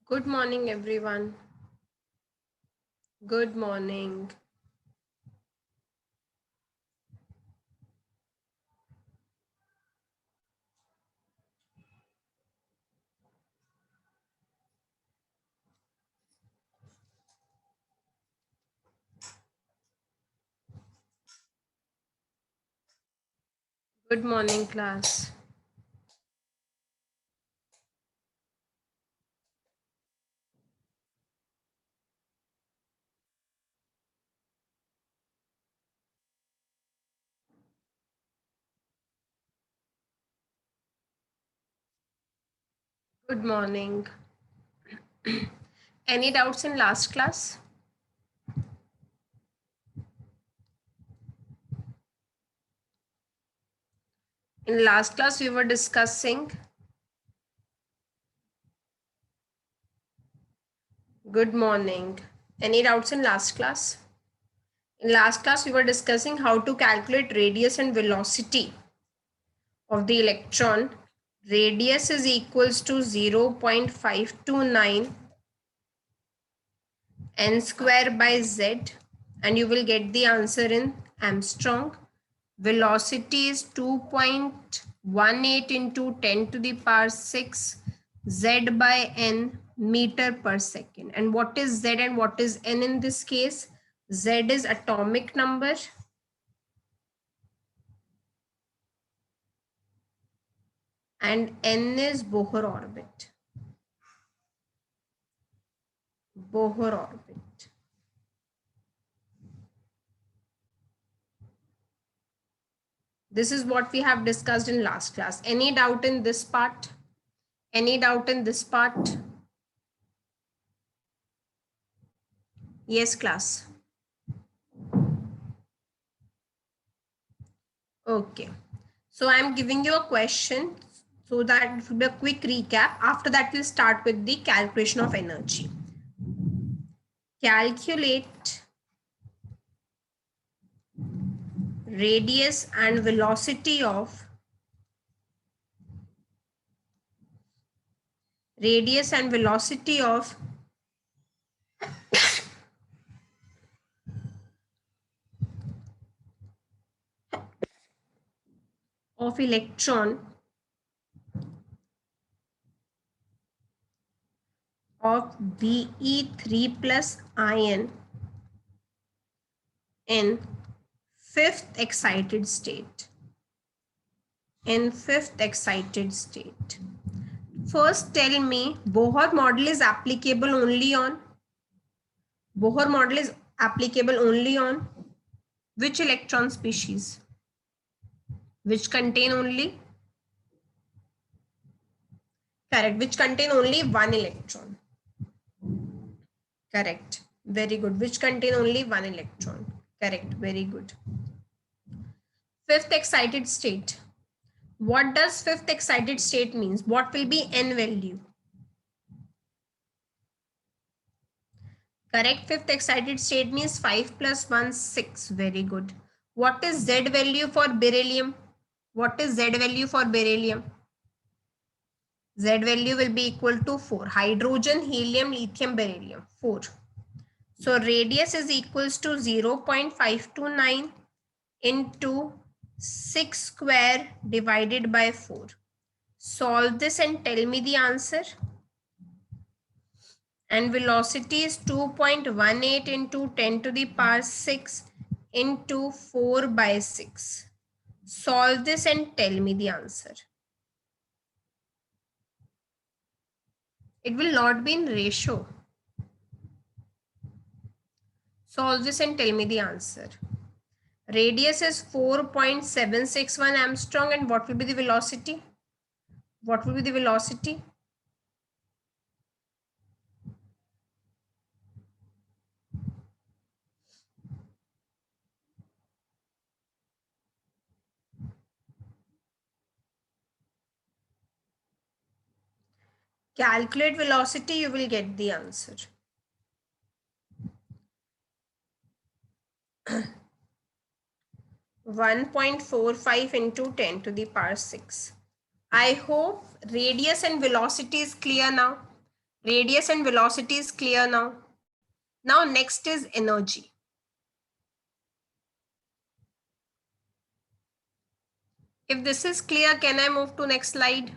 Good morning, everyone. Good morning. Good morning, class. Good morning. Any doubts in last class? In last class, we were discussing. Good morning. Any doubts in last class? In last class, we were discussing how to calculate radius and velocity of the electron. Radius is equals to 0.529 n square by z, and you will get the answer in Armstrong. Velocity is 2.18 into 10 to the power 6 z by n meter per second. And what is z and what is n in this case? Z is atomic number and n is Bohr orbit. Bohr orbit. This is what we have discussed in last class. Any doubt in this part? Any doubt in this part? Yes, class. Okay. So I'm giving you a question so that it will be a quick recap. After that, we'll start with the calculation of energy. Calculate radius and velocity of electron of Be3 plus ion in fifth excited state. First, tell me, Bohr model is applicable only on which electron species? Which contain only? Correct. Which contain only one electron. Correct. Very good. Which contain only one electron. Correct. Very good. Fifth excited state. What does fifth excited state means? What will be n value? Correct. Fifth excited state means 5 plus 1, 6. Very good. What is Z value for beryllium? What is Z value for beryllium? Z value will be equal to 4. Hydrogen, helium, lithium, beryllium. 4. So radius is equals to 0.529 into 6 square divided by 4. Solve this and tell me the answer. And velocity is 2.18 into 10 to the power 6 into 4 by 6. Solve this and tell me the answer. It will not be in ratio. Solve this and tell me the answer. Radius is 4.761 Armstrong, and what will be the velocity? What will be the velocity? Calculate velocity, you will get the answer. 1.45 into 10 to the power 6. I hope radius and velocity is clear now. Radius and velocity is clear now. Now next is energy. If this is clear, can I move to next slide?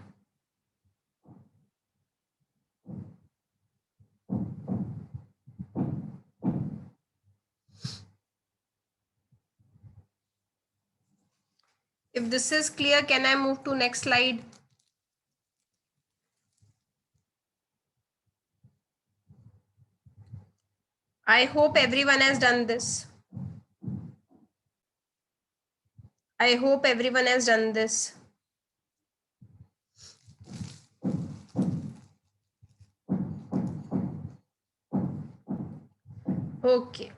If this is clear, can I move to next slide? I hope everyone has done this. I hope everyone has done this. Okay.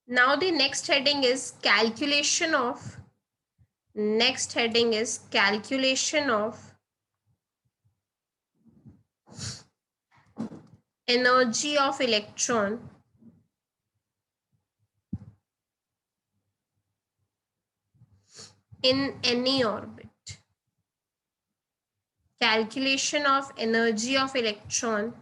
Now the next heading is calculation of energy of electron in any orbit. Calculation of energy of electron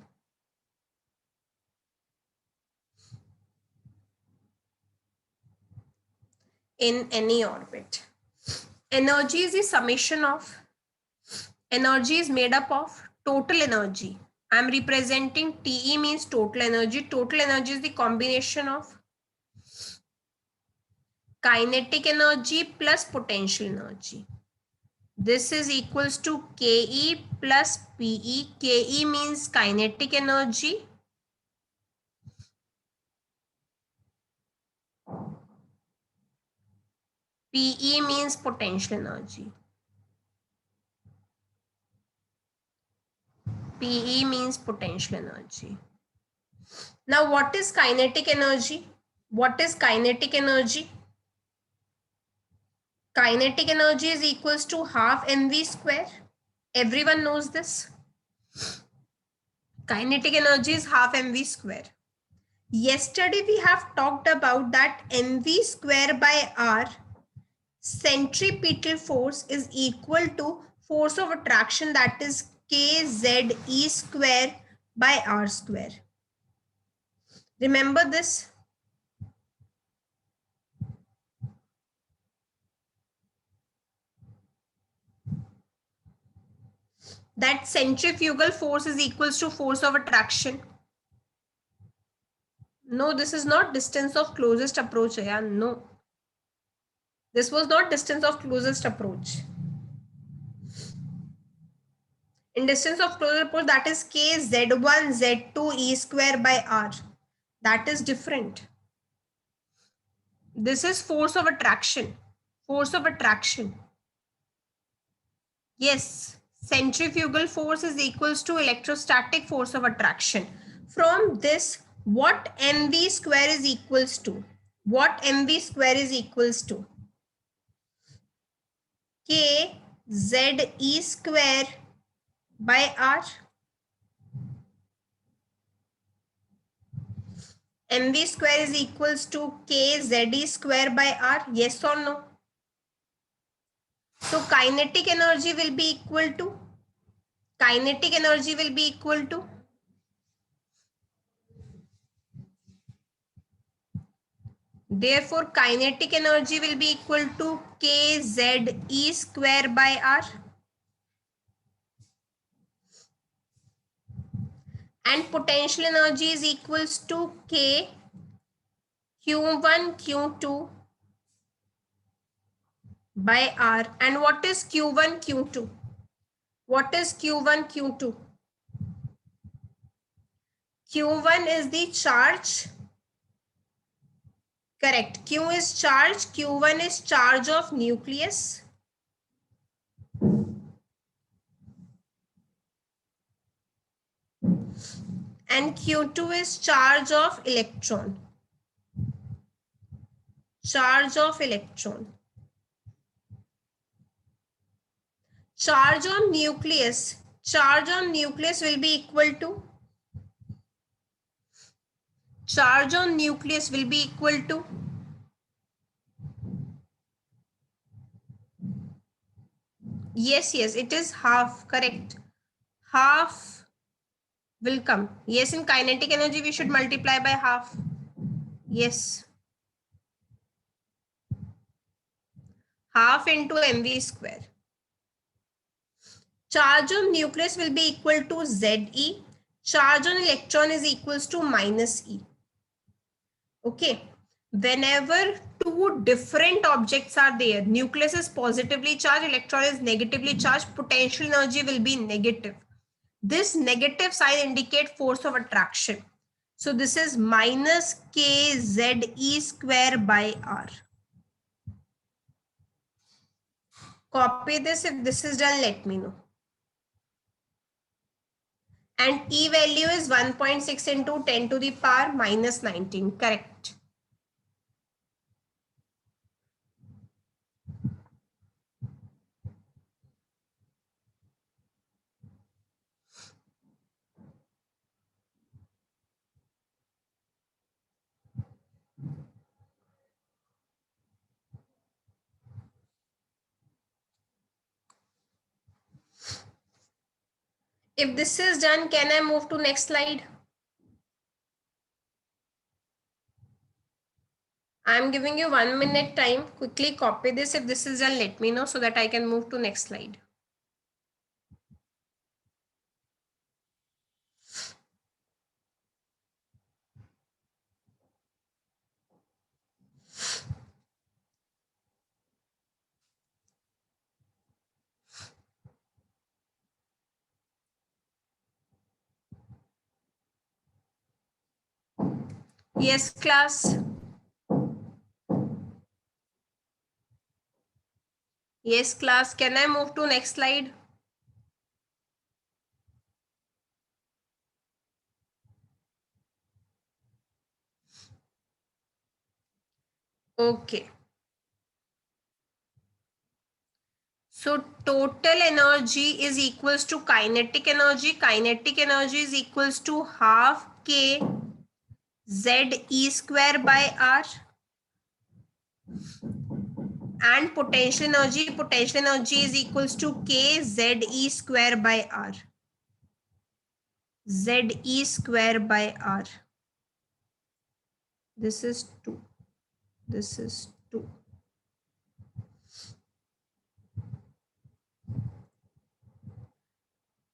in any orbit. Energy is the summation of, energy is made up of total energy. I am representing TE means total energy. Total energy is the combination of kinetic energy plus potential energy. This is equals to Ke plus Pe. Ke means kinetic energy. Pe means potential energy. Pe means potential energy. Now, what is kinetic energy? What is kinetic energy? Kinetic energy is equals to half mv square. Everyone knows this. Kinetic energy is half mv square. Yesterday we have talked about that mv square by r centripetal force is equal to force of attraction, that is kze square by r square. Remember this? That centrifugal force is equals to force of attraction. No, this is not distance of closest approach. Yeah, no. This was not distance of closest approach. In distance of closest approach, that is k z1 z2 e square by r. That is different. This is force of attraction. Force of attraction. Yes, centrifugal force is equals to electrostatic force of attraction. From this, what mv square is equals to? What mv square is equals to? K z e square by r. Mv square is equals to k z e square by r. Yes or no? So kinetic energy will be equal to, kinetic energy will be equal to, therefore kinetic energy will be equal to kz e square by r. And potential energy is equals to k q1 q2 by r. And what is q1 q2? What is q1 q2? q1 is the charge. Correct. Q is charge. Q1 is charge of nucleus. And Q2 is charge of electron. Charge of electron. Charge on nucleus. Charge on nucleus will be equal to, charge on nucleus will be equal to, yes, it is half, correct. Half will come. Yes, in kinetic energy, we should multiply by half. Yes. Half into mv square. Charge on nucleus will be equal to Ze. Charge on electron is equals to minus E. Okay. Whenever two different objects are there, nucleus is positively charged, electron is negatively charged, potential energy will be negative. This negative sign indicates force of attraction. So this is minus kZe square by R. Copy this. If this is done, let me know. And E value is 1.6 into 10 to the power minus 19. Correct. If this is done, can I move to next slide? I'm giving you 1 minute time. Quickly copy this. If this is done, let me know so that I can move to next slide. Yes, class. Yes, class. Can I move to next slide? Okay. So total energy is equals to kinetic energy. Kinetic energy is equals to half K Ze square by R. And potential energy is equals to K Ze square by R. Ze square by R. This is 2. This is 2.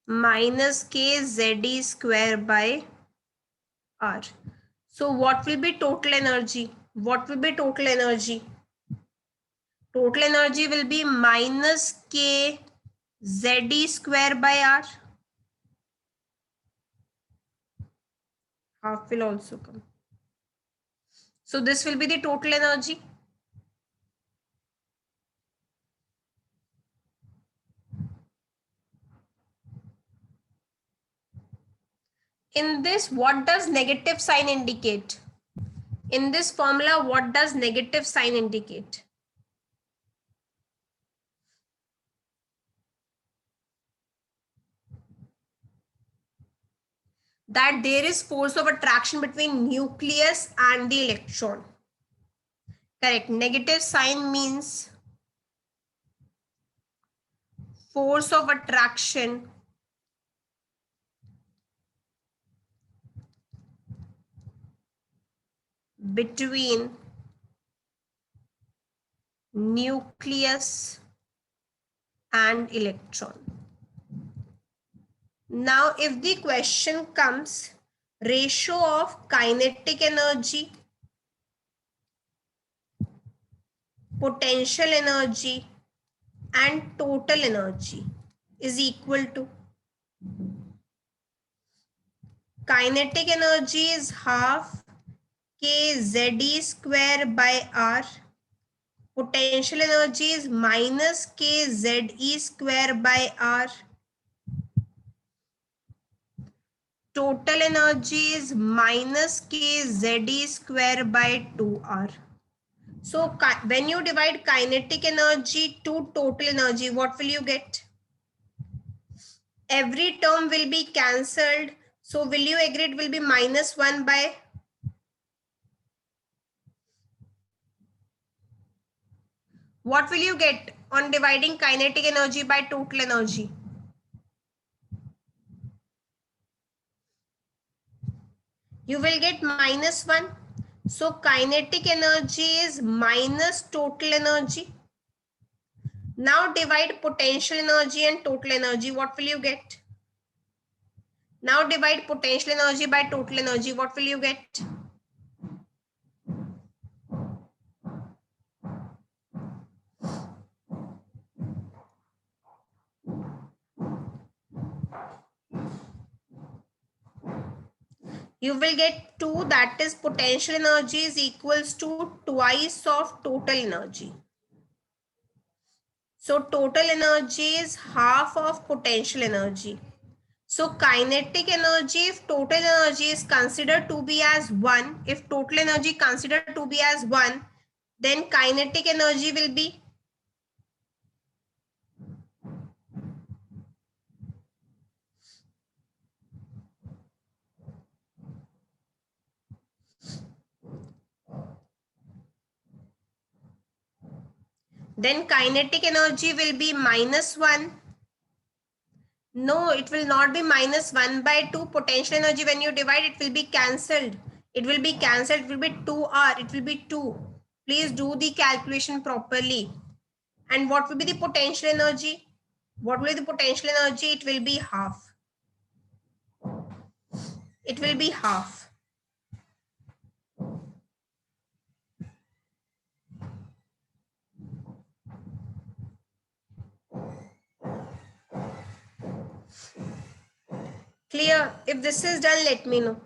Minus K Ze square by R. So what will be total energy? What will be total energy? Total energy will be minus K Ze square by R. Half will also come. So this will be the total energy. In this, what does negative sign indicate? In this formula, what does negative sign indicate? That there is force of attraction between nucleus and the electron. Correct. Negative sign means force of attraction between nucleus and electron. Now, if the question comes, ratio of kinetic energy, potential energy, and total energy is equal to, kinetic energy is half kZe square by R. Potential energy is minus kZe square by R. Total energy is minus kZe square by 2R. So when you divide kinetic energy to total energy, what will you get? Every term will be cancelled. So will you agree it will be minus 1 by? What will you get on dividing kinetic energy by total energy? You will get -1. So kinetic energy is minus total energy. Now divide potential energy and total energy. What will you get? Now divide potential energy by total energy. What will you get? You will get 2, that is potential energy is equals to twice of total energy. So total energy is half of potential energy. So kinetic energy, if total energy is considered to be as 1, if total energy considered to be as 1, then kinetic energy will be -1. No, it will not be -1/2. Potential energy, when you divide, it will be cancelled. It will be cancelled. It will be 2R. It will be 2. Please do the calculation properly. And what will be the potential energy? What will be the potential energy? It will be half. It will be half. Clear? If this is done, let me know.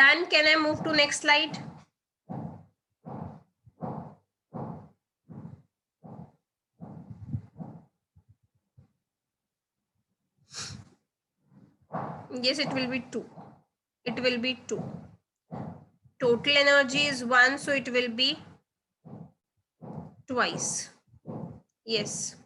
Done. Can I move to next slide? Yes, it will be 2. It will be 2. Total energy is 1, so it will be twice. Yes.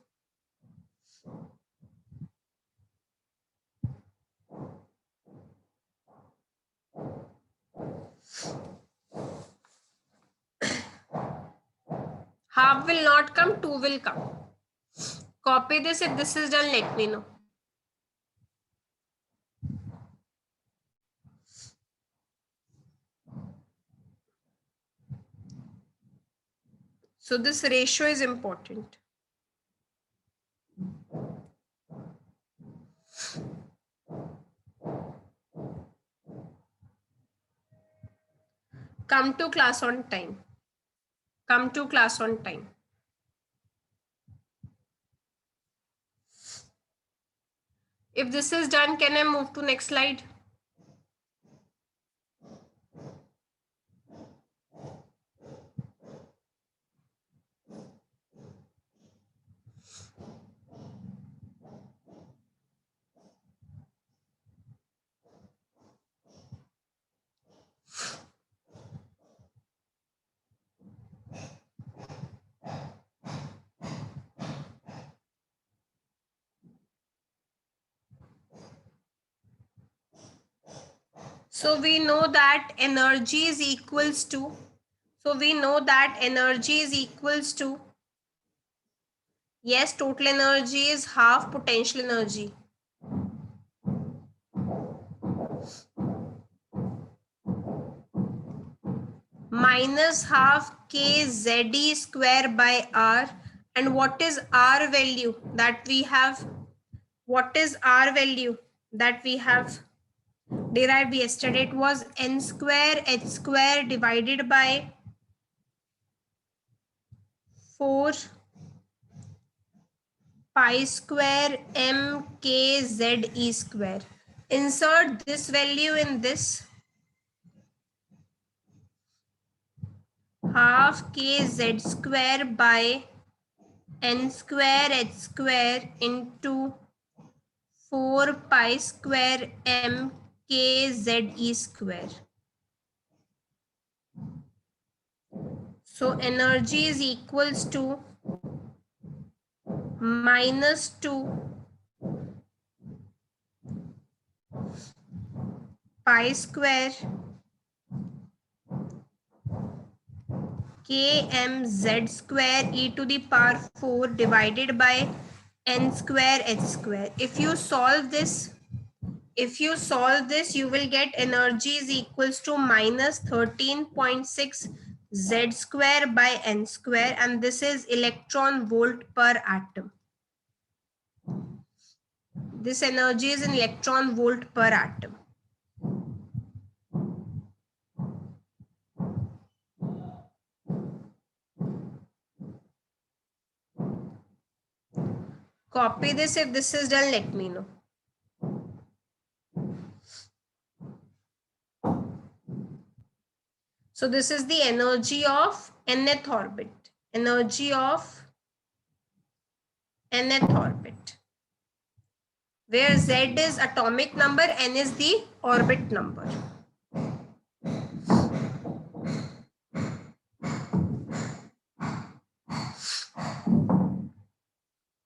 Half will not come, 2 will come. Copy this. If this is done, let me know. So this ratio is important. Come to class on time. Come to class on time. If this is done, can I move to next slide? So we know that energy is equals to, yes, total energy is half potential energy. Minus half kZe square by R. And what is R value that we have? What is R value that we have derived yesterday? It was n square h square divided by 4 pi square mkze square. Insert this value in this. Half kz square by n square h square into 4 pi square mkze square. So energy is equals to -2 pi square kmz square e to the power 4 divided by n square h square. If you solve this, you will get energy is equals to minus 13.6 z square by n square, and this is electron volt per atom. This energy is in electron volt per atom. Copy this. If this is done, let me know. So this is the energy of nth orbit. Energy of nth orbit, where Z is atomic number, n is the orbit number.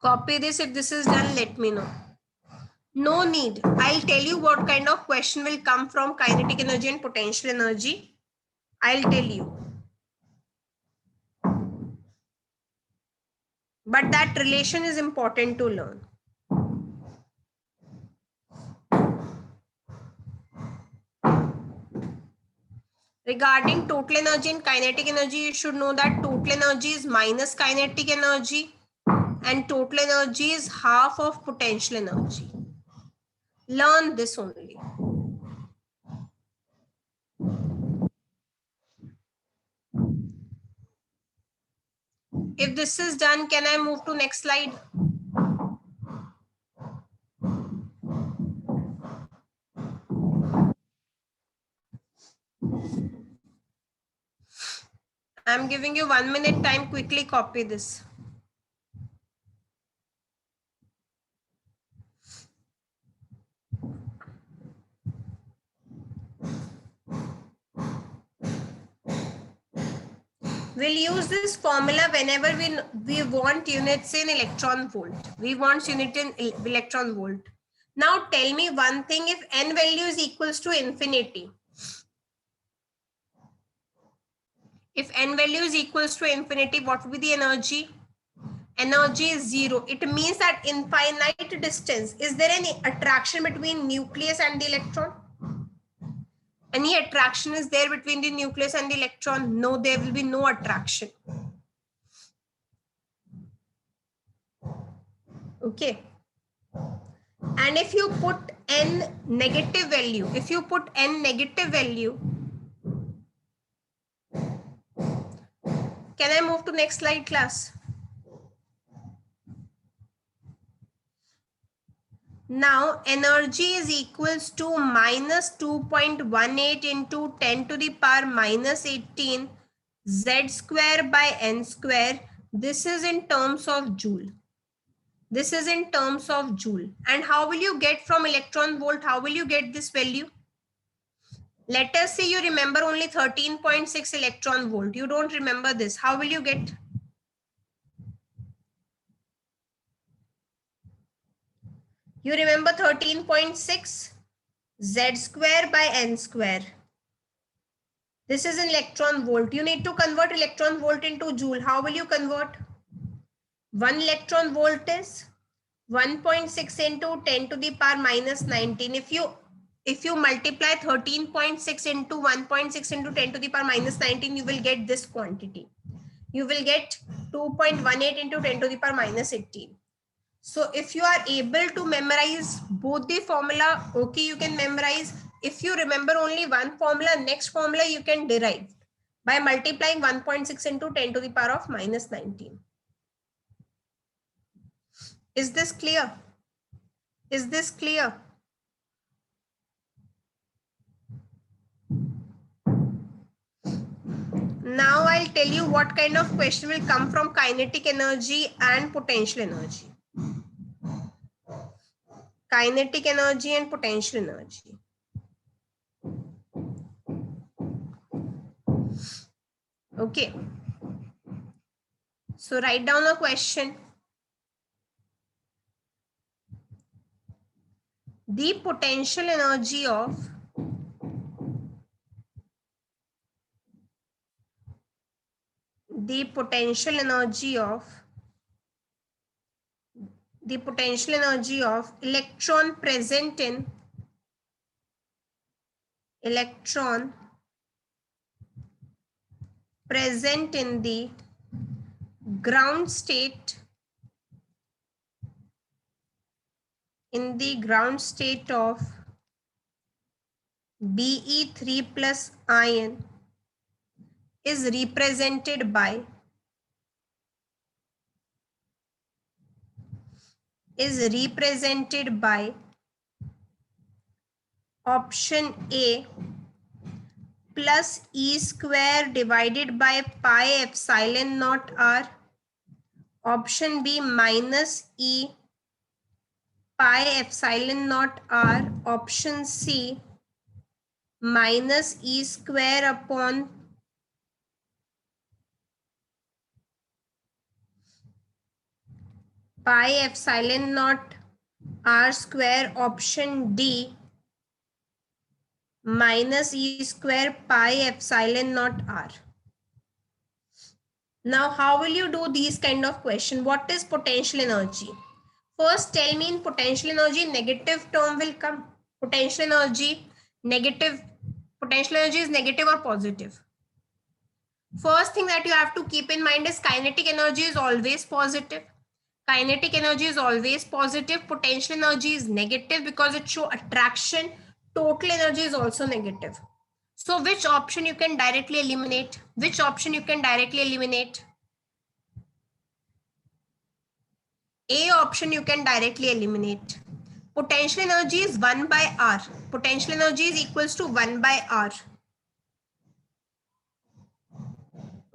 Copy this. If this is done, let me know. No need. I'll tell you what kind of question will come from kinetic energy and potential energy. I'll tell you. But that relation is important to learn. Regarding total energy and kinetic energy, you should know that total energy is minus kinetic energy and total energy is half of potential energy. Learn this only. If this is done, can I move to next slide? I'm giving you 1 minute time. Quickly copy this. We'll use this formula whenever we want units in electron volt. We want unit in electron volt. Now tell me one thing, if n value is equals to infinity. If n value is equals to infinity, what will be the energy? Energy is 0. It means that infinite distance. Is there any attraction between nucleus and the electron? Any attraction is there between the nucleus and the electron? No, there will be no attraction. Okay. And if you put n negative value, can I move to next slide, class? Now energy is equals to minus 2.18 into 10 to the power minus 18 z square by n square. This is in terms of joule. This is in terms of joule. And how will you get from electron volt? How will you get this value? Let us say you remember only 13.6 electron volt. You don't remember this. How will you get? You remember 13.6 z square by n square. This is in electron volt. You need to convert electron volt into joule. How will you convert? 1 electron volt is 1.6 into 10 to the power minus 19. If you multiply 13.6 into 1.6 into 10 to the power minus 19, you will get this quantity. You will get 2.18 into 10 to the power minus 18. So if you are able to memorize both the formula, okay, you can memorize. If you remember only one formula, next formula you can derive by multiplying 1.6 into 10 to the power of minus 19. Is this clear? Is this clear? Now I'll tell you what kind of question will come from kinetic energy and potential energy. Kinetic energy and potential energy. Okay. So write down a question. the potential energy of the potential energy of electron present in the ground state of Be3 plus ion is represented by option A plus E square divided by pi epsilon naught R, option B minus E pi epsilon naught R, option C minus E square upon pi epsilon naught R square, option D minus E square pi epsilon naught R. Now, how will you do these kind of question? What is potential energy? First, tell me in potential energy, negative term will come. Potential energy is negative or positive? First thing that you have to keep in mind is kinetic energy is always positive. Kinetic energy is always positive. Potential energy is negative because it shows attraction. Total energy is also negative. So which option you can directly eliminate? A option you can directly eliminate. Potential energy is 1 by R. Potential energy is equals to 1 by R.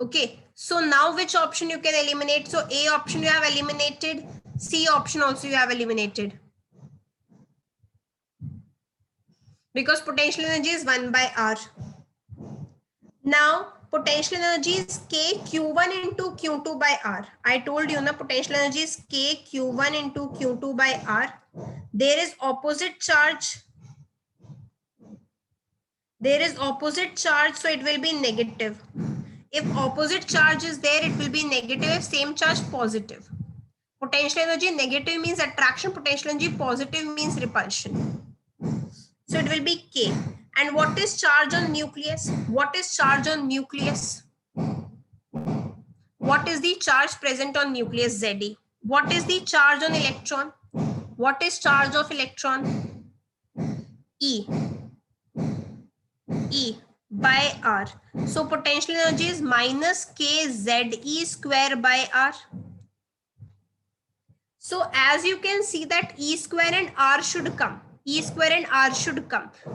Okay. So now which option you can eliminate? So A option you have eliminated. C option also you have eliminated. Because potential energy is 1 by R. Now potential energy is K Q1 into Q2 by R. I told you na potential energy is K Q1 into Q2 by R. There is opposite charge. So it will be negative. If opposite charge is there, it will be negative. If same charge, positive. Potential energy negative means attraction. Potential energy positive means repulsion. So it will be K. And what is charge on nucleus? What is the charge present on nucleus? Ze. What is the charge on electron? What is charge of electron? E by R. So potential energy is minus K ZE square by R. So as you can see that E square and R should come.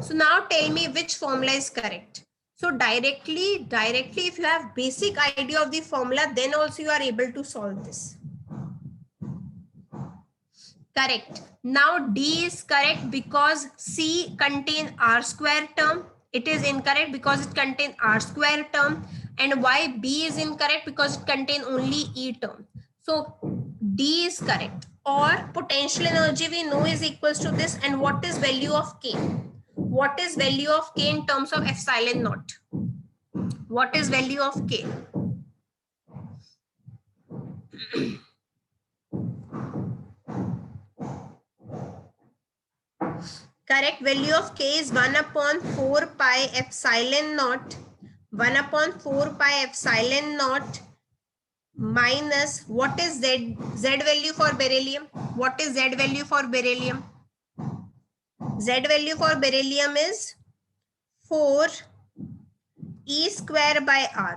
So now tell me which formula is correct. So directly if you have basic idea of the formula, then also you are able to solve this. Correct. Now D is correct because C contain R square term. It is incorrect because it contain R square term. And why B is incorrect? Because it contain only E term. So D is correct. Or potential energy we know is equals to this. And what is value of K? What is value of K in terms of epsilon naught? What is value of K? Correct value of K is 1 upon 4 pi epsilon naught. 1 upon 4 pi epsilon naught minus what is Z value for beryllium? What is Z value for beryllium? Z value for beryllium is 4 E square by R.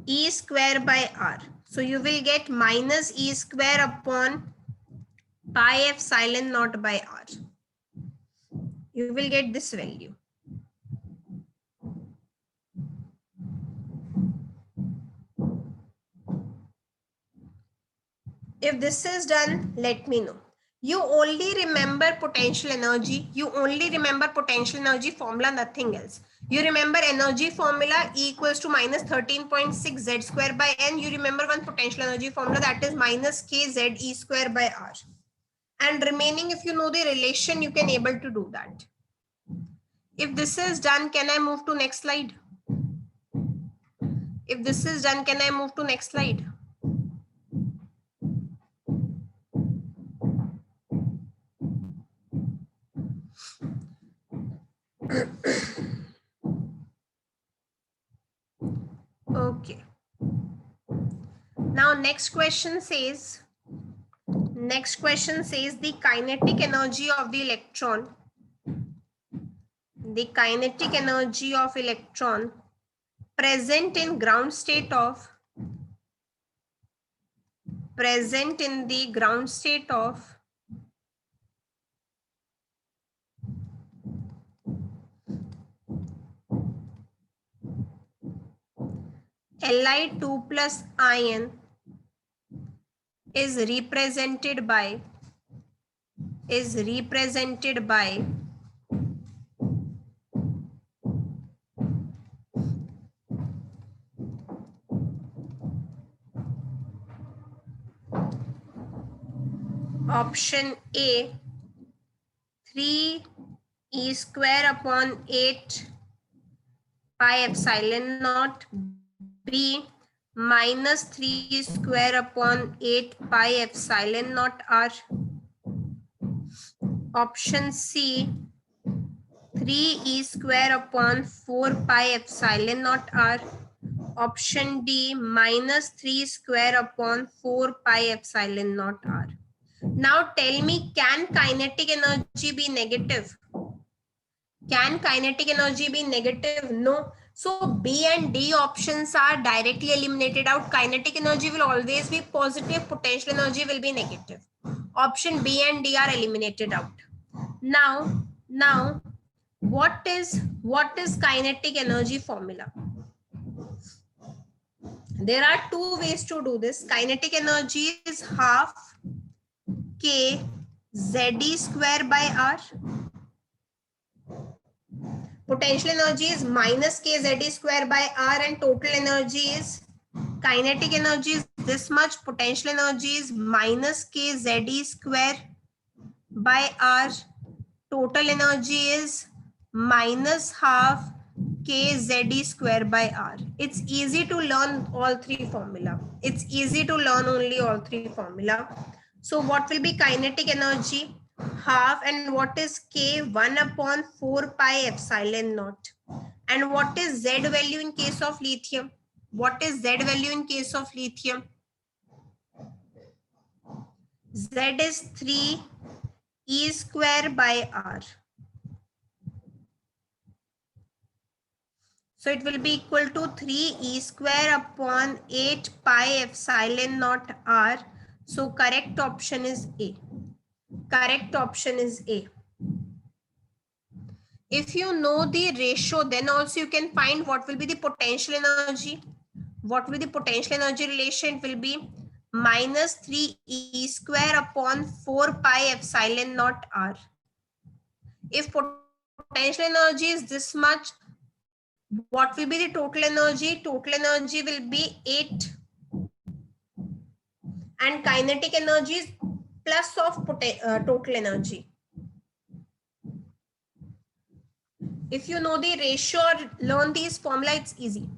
E square by R. So you will get minus E square upon pi epsilon naught by R. You will get this value. If this is done, let me know. You only remember potential energy. Formula, nothing else. You remember energy formula, E equals to minus 13.6 Z square by N. You remember one potential energy formula, that is minus K Z E square by R. And remaining, if you know the relation, you can able to do that. If this is done, can I move to next slide? If this is done, can I move to next slide? Okay. Now next question says the kinetic energy of the electron. The kinetic energy of electron present in ground state of Li2 plus ion is represented by option A 3 E square upon 8 pi epsilon naught, B minus 3 square upon 8 pi epsilon naught R, option C 3 E square upon 4 pi epsilon naught R, option D minus 3 square upon 4 pi epsilon naught R. Now tell me, can kinetic energy be negative? Can kinetic energy be negative? No. So B and D options are directly eliminated out. Kinetic energy will always be positive, potential energy will be negative. Option B and D are eliminated out. Now, what is kinetic energy formula? There are two ways to do this. Kinetic energy is half K ZE square by R. Potential energy is minus K ZE square by R, and total energy is, kinetic energy is this much, potential energy is minus K ZE square by R. Total energy is minus half K ZE square by R. It's easy to learn all three formula. It's easy to learn only all three formula. So what will be kinetic energy? Half, and what is K? 1 upon 4 pi epsilon naught. And what is Z value in case of lithium? What is Z value in case of lithium? Z is 3 E square by R. So it will be equal to 3 E square upon 8 pi epsilon naught R. So correct option is A. Correct option is A. If you know the ratio, then also you can find what will be the potential energy. What will be the potential energy relation? It will be minus 3 E square upon 4 pi epsilon naught R. If potential energy is this much, what will be the total energy? Total energy will be 8. And kinetic energy is plus of total energy. If you know the ratio or learn these formula, it's easy.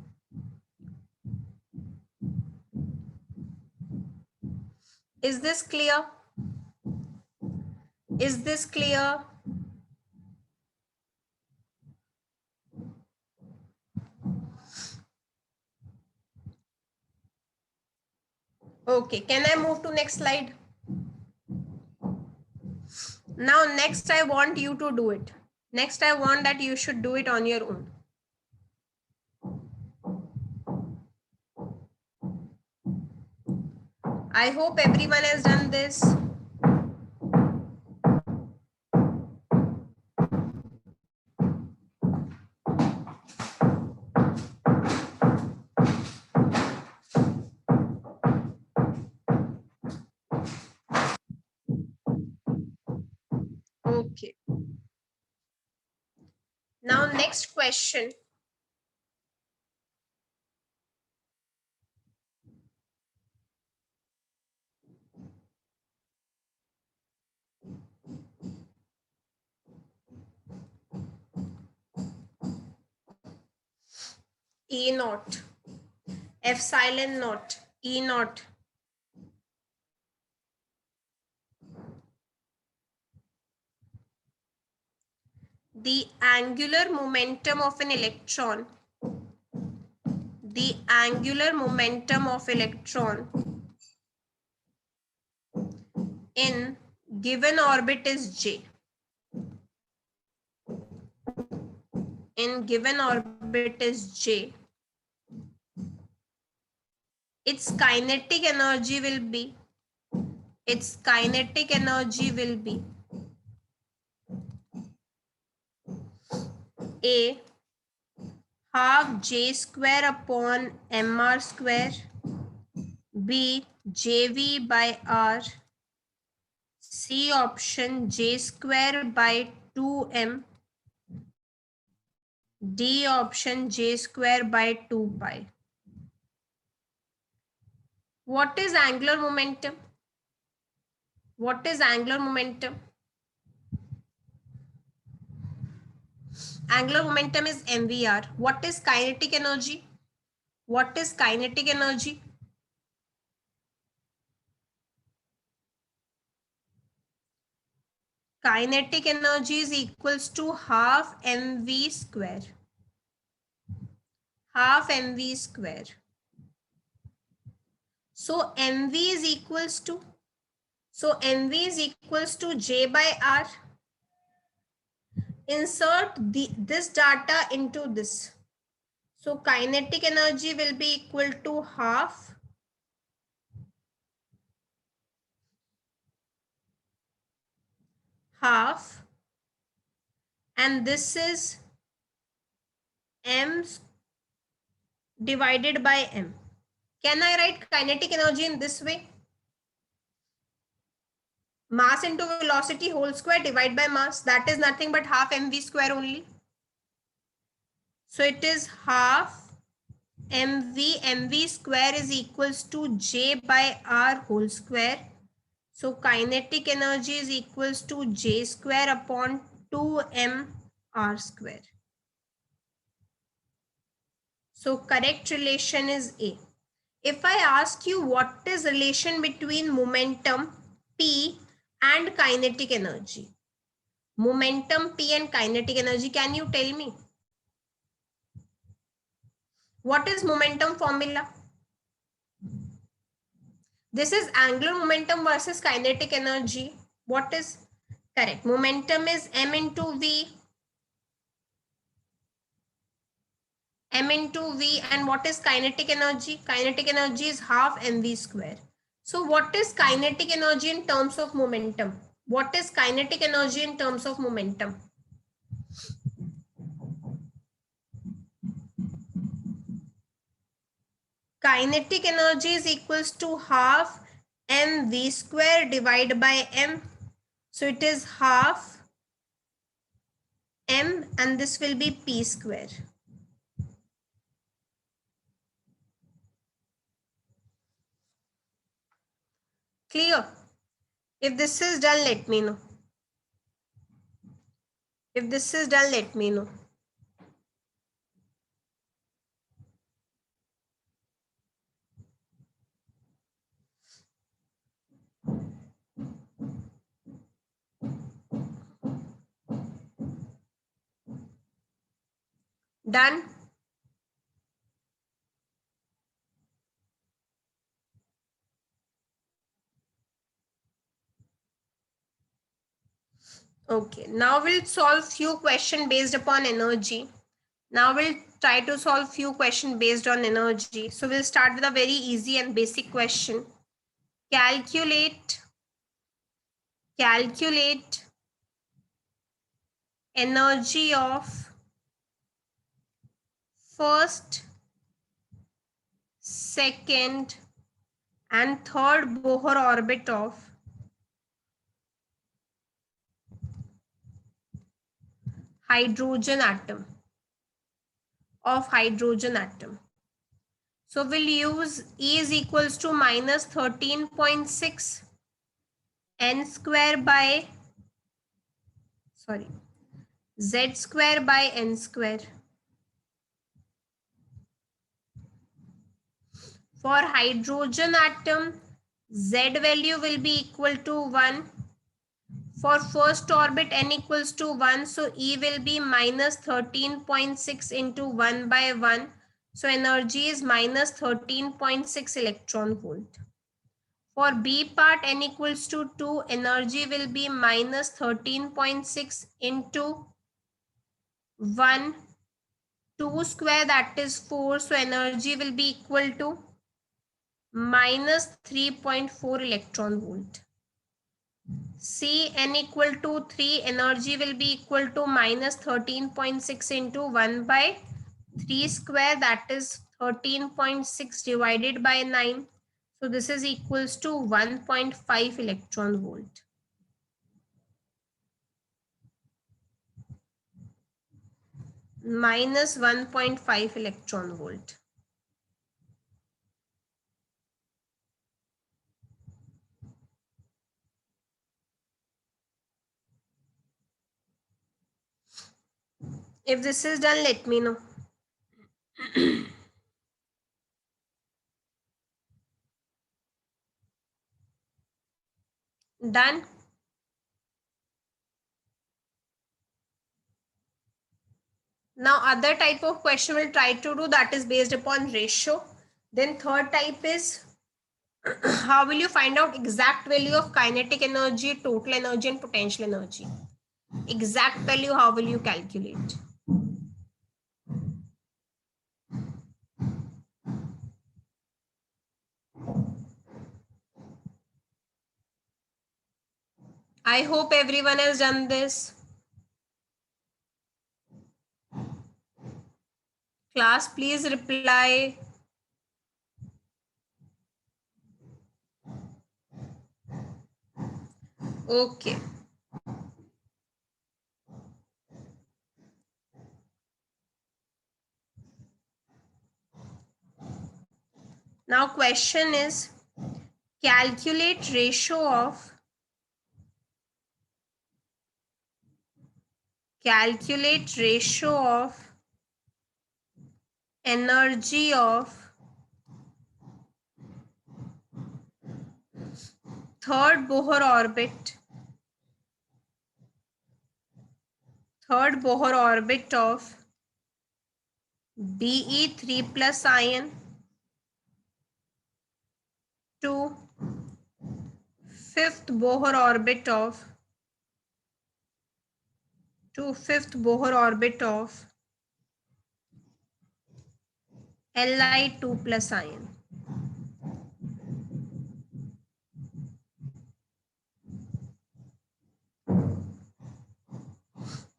Is this clear? Is this clear? Okay, can I move to next slide? Now, next I want you to do it. Next, I want that you should do it on your own. I hope everyone has done this. Okay. Now, next question. E naught, epsilon naught, E naught. The angular momentum of an electron, the angular momentum of electron in given orbit is J. In given orbit is J. Its kinetic energy will be, its kinetic energy will be A half J square upon mr square, B JV by R, C option J square by 2m, D option J square by 2 pi. What is angular momentum? What is angular momentum? Angular momentum is mvr. What is kinetic energy? What is kinetic energy? Kinetic energy is equals to half mv square. Half mv square. So mv is equals to, so mv is equals to J by R. Insert this data into this. So kinetic energy will be equal to half, and this is m divided by m. Can I write kinetic energy in this way? Mass into velocity whole square divided by mass. That is nothing but half mv square only. So it is half mv square is equals to J by R whole square. So kinetic energy is equals to J square upon 2m R square. So correct relation is A. If I ask you what is relation between momentum P and kinetic energy? Momentum P and kinetic energy, can you tell me? What is momentum formula? This is angular momentum versus kinetic energy. What is correct? Momentum is m into v. M into v, and what is kinetic energy? Kinetic energy is half mv square. So what is kinetic energy in terms of momentum? What is kinetic energy in terms of momentum? Kinetic energy is equals to half mv square divided by m. So it is half m, and this will be p square. Clear? If this is done, let me know. If this is done, let me know. Done? Okay, now we'll solve few questions based upon energy. Now we'll try to solve few questions based on energy. So we'll start with a very easy and basic question. Calculate energy of first, second, and third Bohr orbit of hydrogen atom. So we'll use E is equals to minus 13.6 n square by, z square by n square. For hydrogen atom, Z value will be equal to 1. For first orbit n equals to 1, so E will be minus 13.6 into 1 by 1. So energy is minus 13.6 electron volt. For B part n equals to 2, energy will be minus 13.6 into 1, 2 square, that is 4. So energy will be equal to minus 3.4 electron volt. C n equal to 3, energy will be equal to minus 13.6 into 1 by 3 square, that is 13.6 divided by 9. So this is equals to 1.5 electron volt. Minus 1.5 electron volt. If this is done, let me know. Done. Now other type of question we'll try to do, that is based upon ratio. Then third type is how will you find out exact value of kinetic energy, total energy and potential energy? Exact value, how will you calculate? I hope everyone has done this. Class, please reply. Okay. Now question is calculate ratio of energy of third Bohr orbit of Be3 plus ion to fifth Bohr orbit of Li2 plus ion.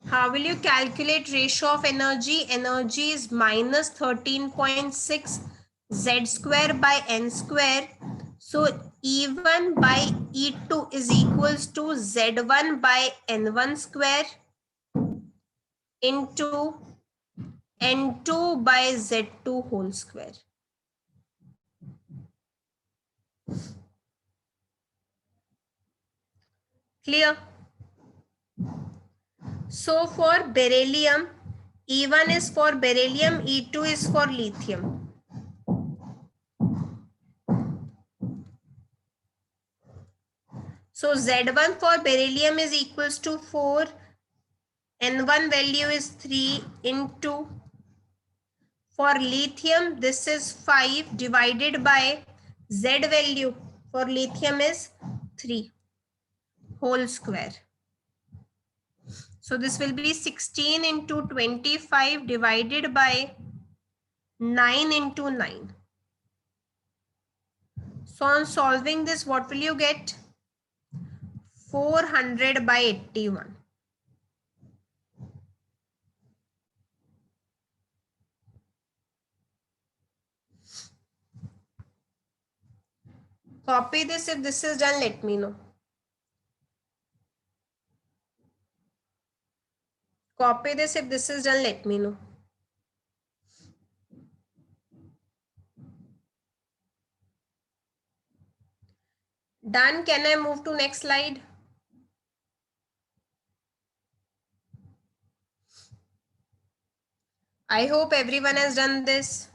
How will you calculate ratio of energy? Energy is minus 13.6 Z square by N square. So E1 by E2 is equals to Z1 by N1 square into N2 by Z2 whole square. Clear? So for beryllium, E1 is for beryllium, E2 is for lithium. So Z1 for beryllium is equals to 4. N1 value is 3 into, for lithium this is 5 divided by Z value for lithium is 3 whole square. So this will be 16 into 25 divided by 9 into 9. So on solving this, what will you get? 400 by 81. Copy this. If this is done, let me know. Copy this. If this is done, let me know. Done. Can I move to next slide? I hope everyone has done this.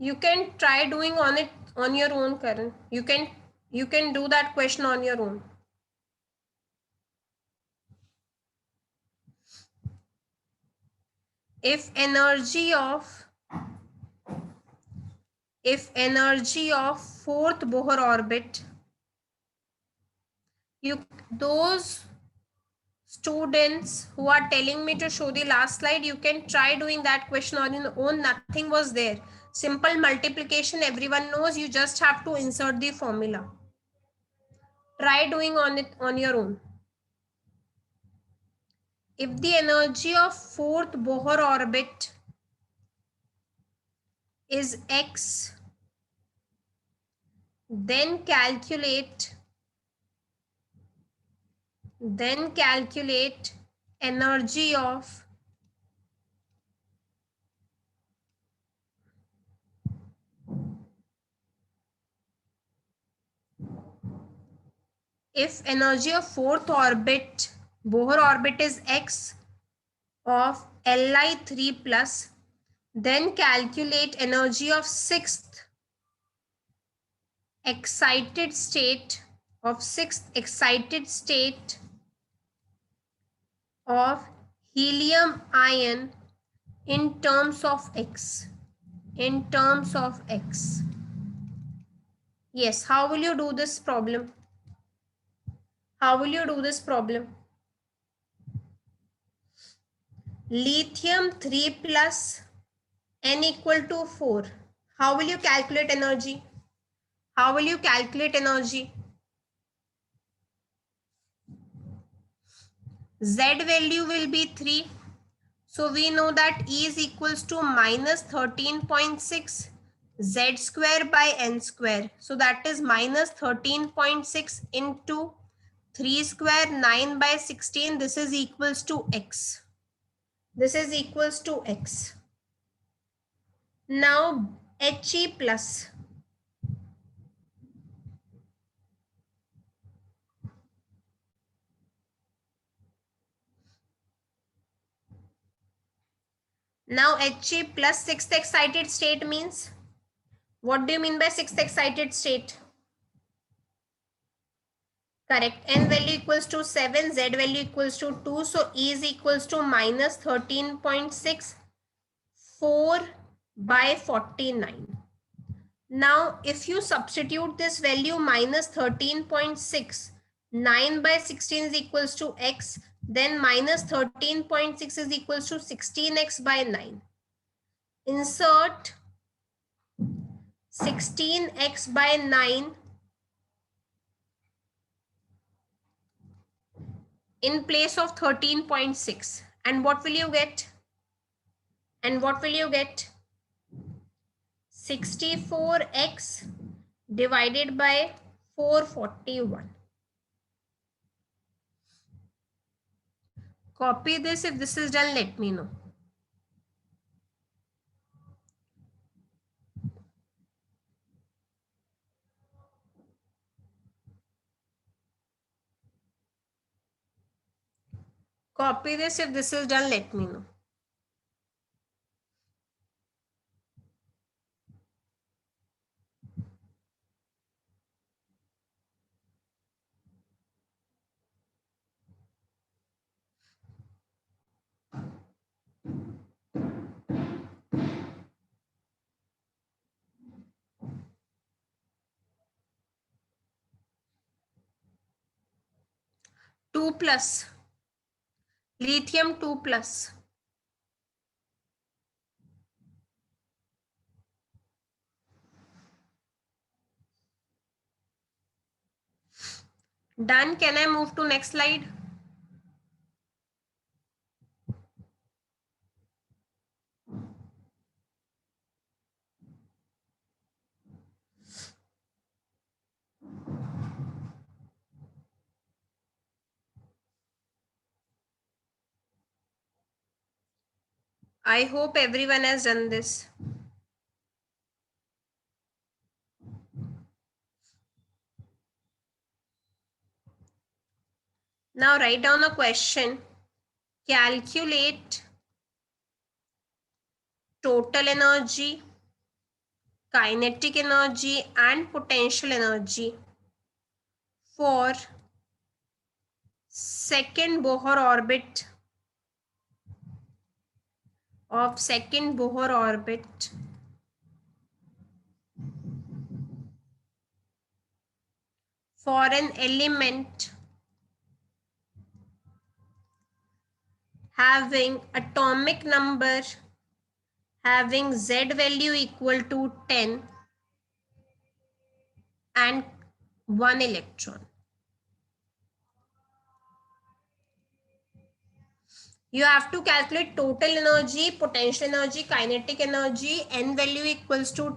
You can try doing on it on your own, Karan. You can do that question on your own. If energy of fourth Bohr orbit, those students who are telling me to show the last slide, you can try doing that question on your own. Nothing was there. Simple multiplication, everyone knows. You just have to insert the formula. Try doing on it on your own. If the energy of fourth Bohr orbit is x, then calculate energy of if energy of fourth orbit Bohr orbit is x of Li3 plus, then calculate energy of sixth excited state of helium ion in terms of x. Yes, how will you do this problem? Lithium 3 plus n equal to 4. How will you calculate energy? Z value will be 3. So we know that E is equals to minus 13.6 Z square by N square. So that is minus 13.6 into 3 square 9 by 16. This is equals to X. Now He plus. Now He plus sixth excited state means, what do you mean by sixth excited state? Correct. N value equals to 7, Z value equals to 2. So E is equals to minus 13.6, 4 by 49. Now, if you substitute this value minus 13.6, 9 by 16 is equals to X, then minus 13.6 is equals to 16X by 9. Insert 16X by 9 in place of 13.6. And what will you get? 64x divided by 441. Copy this. If this is done, let me know. Copy this. If this is done, let me know. Two plus. Lithium 2 plus. Done. Can I move to next slide? I hope everyone has done this. Now write down a question. Calculate total energy kinetic energy and potential energy for second Bohr orbit of second Bohr orbit for an element having atomic number having Z value equal to 10 and 1 electron. You have to calculate total energy, potential energy, kinetic energy. N value equals to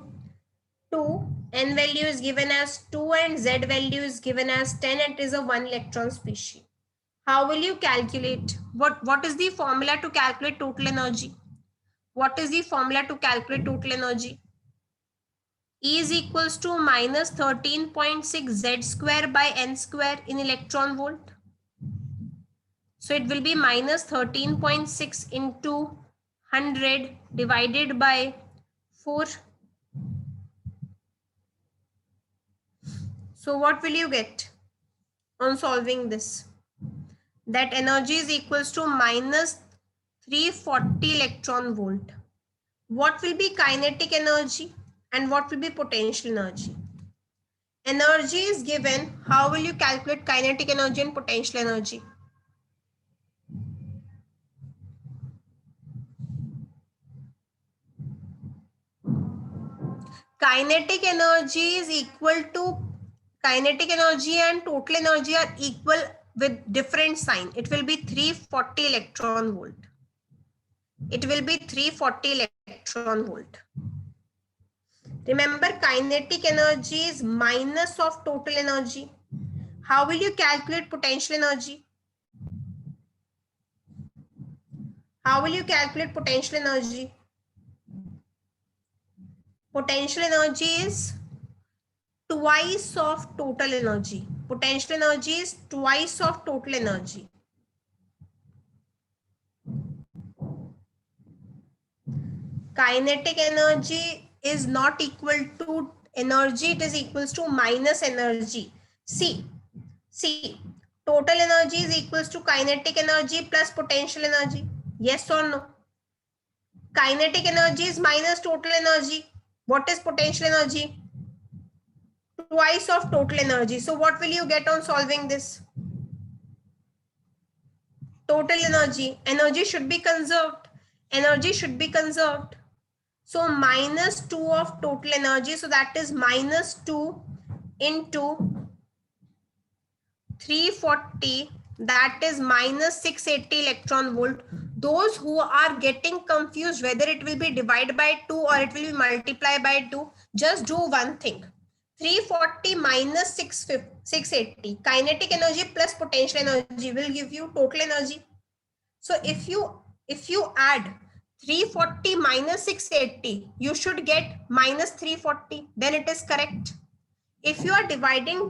2. N value is given as 2 and Z value is given as 10. It is a 1 electron species. How will you calculate? What is the formula to calculate total energy? What is the formula to calculate total energy? E is equals to minus 13.6 Z square by N square in electron volt. So it will be minus 13.6 into 100 divided by 4. So what will you get on solving this? That energy is equals to minus 340 electron volt. What will be kinetic energy and what will be potential energy? Energy is given. How will you calculate kinetic energy and potential energy? Kinetic energy is equal to kinetic energy and total energy are equal with different sign. It will be 340 electron volt. It will be 340 electron volt. Remember, kinetic energy is minus of total energy. How will you calculate potential energy? How will you calculate potential energy? Potential energy is twice of total energy. Potential energy is twice of total energy. Kinetic energy is not equal to energy, it is equals to minus energy. See, total energy is equals to kinetic energy plus potential energy. Yes or no? Kinetic energy is minus total energy. What is potential energy? Twice of total energy. So what will you get on solving this? Total energy. Energy should be conserved. Energy should be conserved. So minus 2 of total energy. So that is minus 2 into 340. That is minus 680 electron volt. Those who are getting confused whether it will be divided by 2 or it will be multiplied by 2, just do one thing. 340 minus 680. Kinetic energy plus potential energy will give you total energy. So if you add 340 minus 680, you should get minus 340. Then it is correct. If you are dividing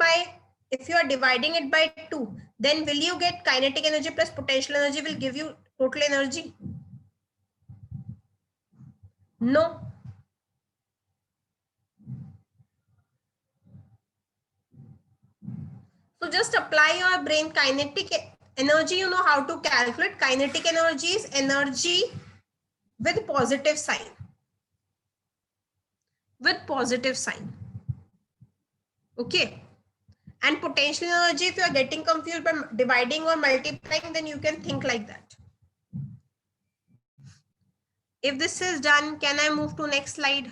it by 2, then will you get kinetic energy plus potential energy will give you total energy? No. So just apply your brain. Kinetic energy, you know how to calculate. Kinetic energy is energy with positive sign. With positive sign. Okay. And potential energy, if you are getting confused by dividing or multiplying, then you can think like that. If this is done, can I move to next slide?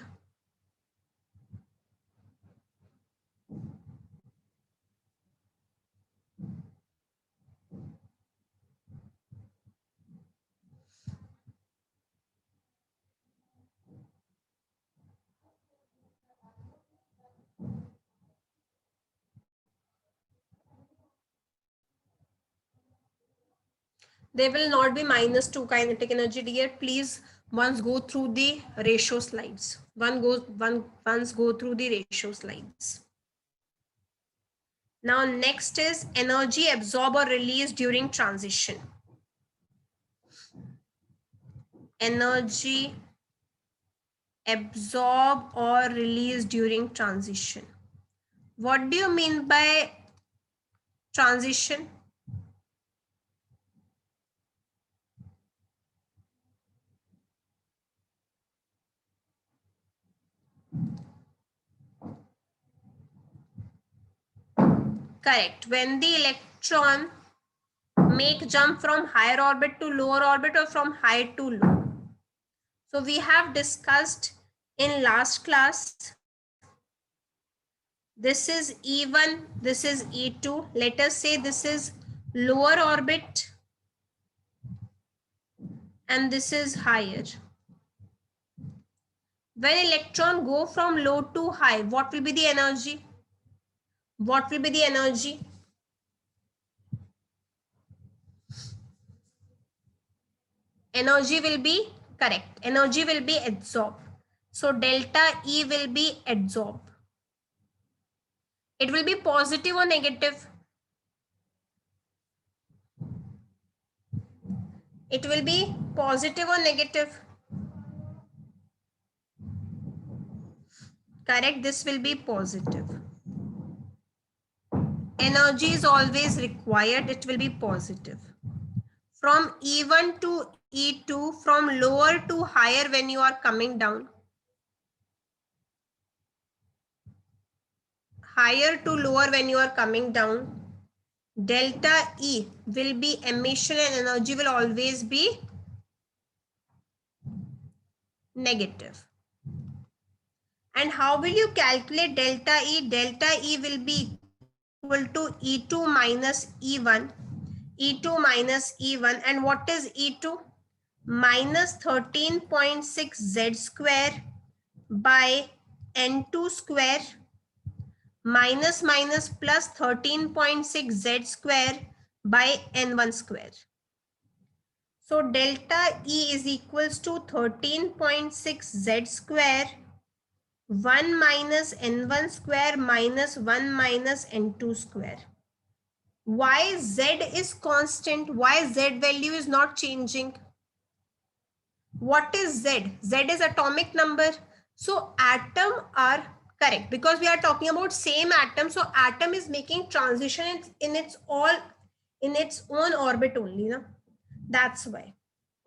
There will not be minus 2 kinetic energy, dear. Please once go through the ratio slides. Once go through the ratio slides. Now next is energy absorbed or released during transition. Energy absorb or release during transition. What do you mean by transition? Correct. When the electron make jump from higher orbit to lower orbit or from high to low. So we have discussed in last class, this is E1, this is E2. Let us say this is lower orbit and this is higher. When electron go from low to high, what will be the energy? What will be the energy? Energy will be correct. Energy will be absorbed. So delta E will be absorbed. It will be positive or negative? It will be positive or negative? Correct. This will be positive. Energy is always required. It will be positive. From E1 to E2, from lower to higher when you are coming down. Higher to lower when you are coming down. Delta E will be emission and energy will always be negative. And how will you calculate delta E? Delta E will be equal to E2 minus E1. E2 minus E1. And what is E2? Minus 13.6 Z square by N2 square minus minus plus 13.6 Z square by N1 square. So delta E is equals to 13.6 Z square 1 minus N1 square minus 1 minus N2 square. Why Z is constant? Why Z value is not changing? What is Z? Z is atomic number. So atom are correct because we are talking about same atom. So atom is making transition in its own orbit only. No? That's why.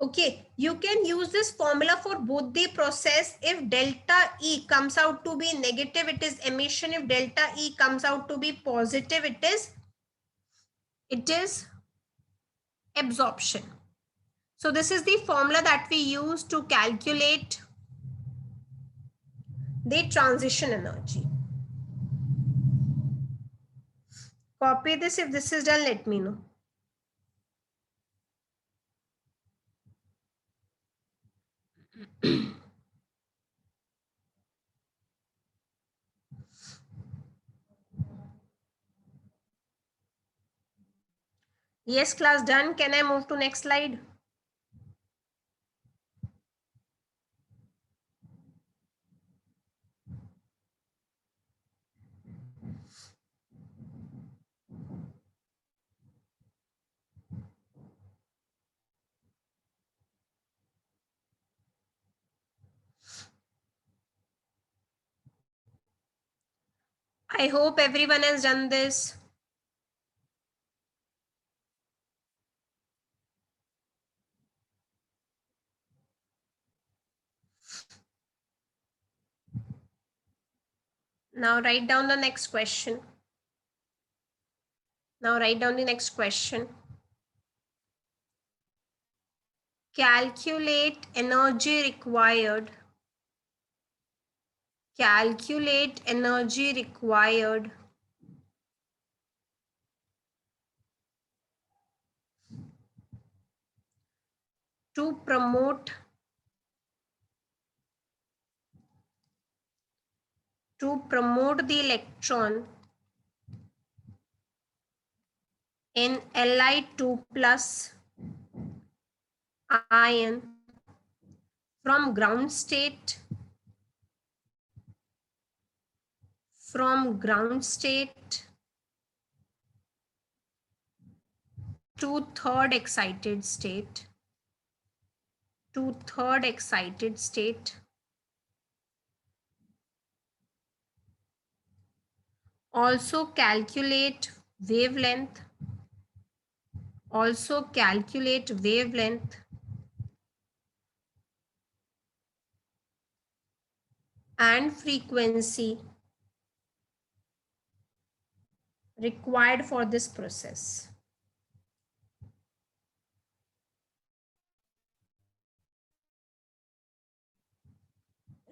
Okay, you can use this formula for both the process. If delta E comes out to be negative, it is emission. If delta E comes out to be positive, it is absorption. So this is the formula that we use to calculate the transition energy. Copy this. If this is done, let me know. Yes, class done. Can I move to next slide? I hope everyone has done this. Now write down the next question. Now write down the next question. Calculate energy required. Calculate energy required to promote the electron in Li2 plus ion from ground state to third excited state Also calculate wavelength. Also calculate wavelength and frequency required for this process.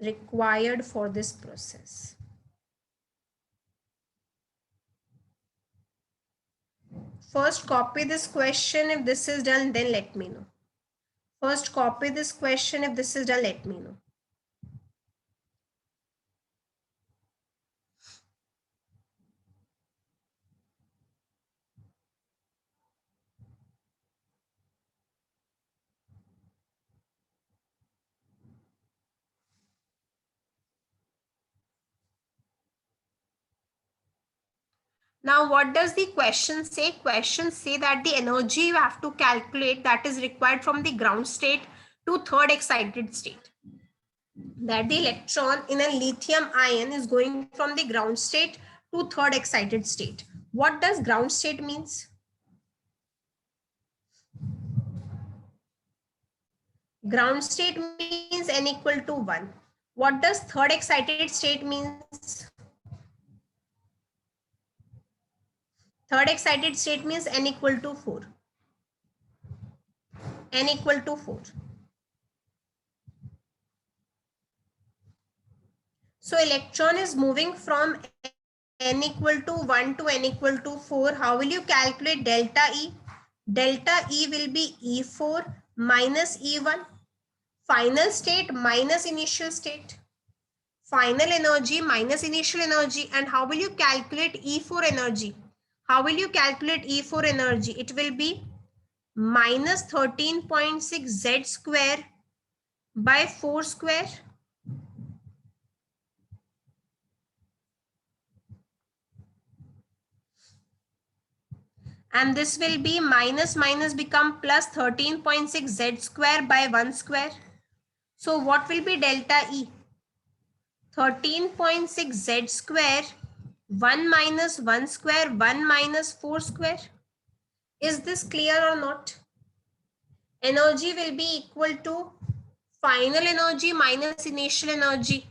Required for this process. First copy this question. If this is done, then let me know. First copy this question. If this is done, let me know. Now, what does the question say? Question say that the energy you have to calculate that is required from the ground state to third excited state. That the electron in a lithium ion is going from the ground state to third excited state. What does ground state means? Ground state means n equal to 1. What does third excited state means? Third excited state means n equal to 4. N equal to 4. So electron is moving from n equal to 1 to n equal to 4. How will you calculate delta E? Delta E will be E4 minus E1. Final state minus initial state. Final energy minus initial energy. And how will you calculate E4 energy? How will you calculate E4 energy? It will be minus 13.6 Z square by 4 square. And this will be minus minus become plus 13.6 Z square by 1 square. So what will be delta E? 13.6 Z square, 1 minus 1 square, 1 minus 4 square. Is this clear or not? Energy will be equal to final energy minus initial energy.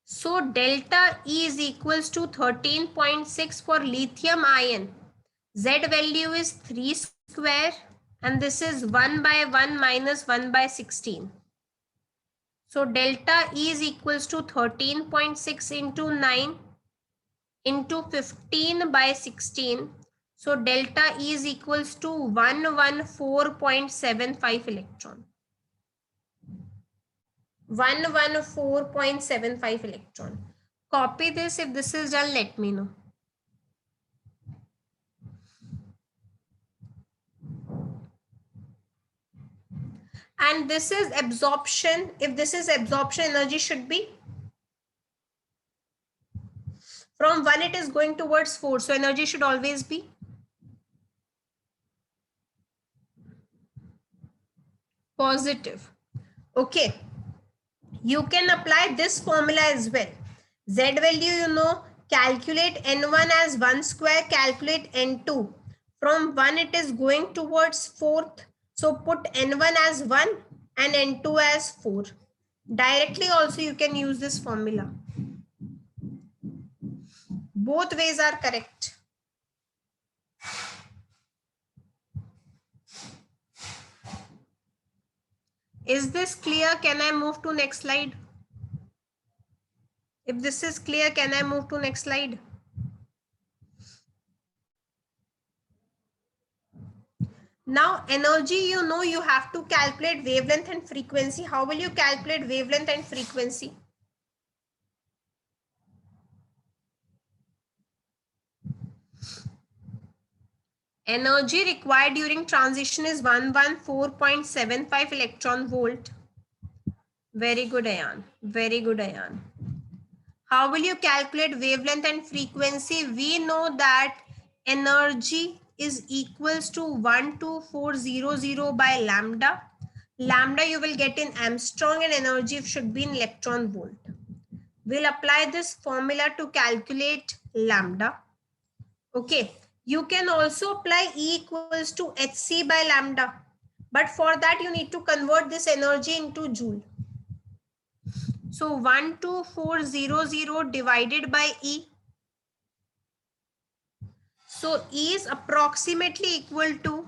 So delta E is equals to 13.6 for lithium ion. Z value is 3 square and this is 1 by 1 minus 1 by 16. So delta E is equals to 13.6 into 9 into 15 by 16. So delta E is equals to 114.75 electron. 114.75 electron. Copy this. If this is done, let me know. And this is absorption. If this is absorption, energy should be from 1 it is going towards 4. So energy should always be positive. Okay. You can apply this formula as well. Z value, you know, calculate N1 as 1 square, calculate N2. From 1 it is going towards 4th. So put N1 as 1 and N2 as 4. Directly also you can use this formula. Both ways are correct. Is this clear? Can I move to next slide? If this is clear, can I move to next slide? Now energy, you know, you have to calculate wavelength and frequency. How will you calculate wavelength and frequency? Energy required during transition is 114.75 electron volt. Very good, Ayan. Very good, Ayan. How will you calculate wavelength and frequency? We know that energy is equals to 12400 by lambda. Lambda you will get in Armstrong and energy should be in electron volt. We'll apply this formula to calculate lambda. Okay, you can also apply E equals to hc by lambda, but for that you need to convert this energy into joule. So 12400 divided by E. So E is approximately equal to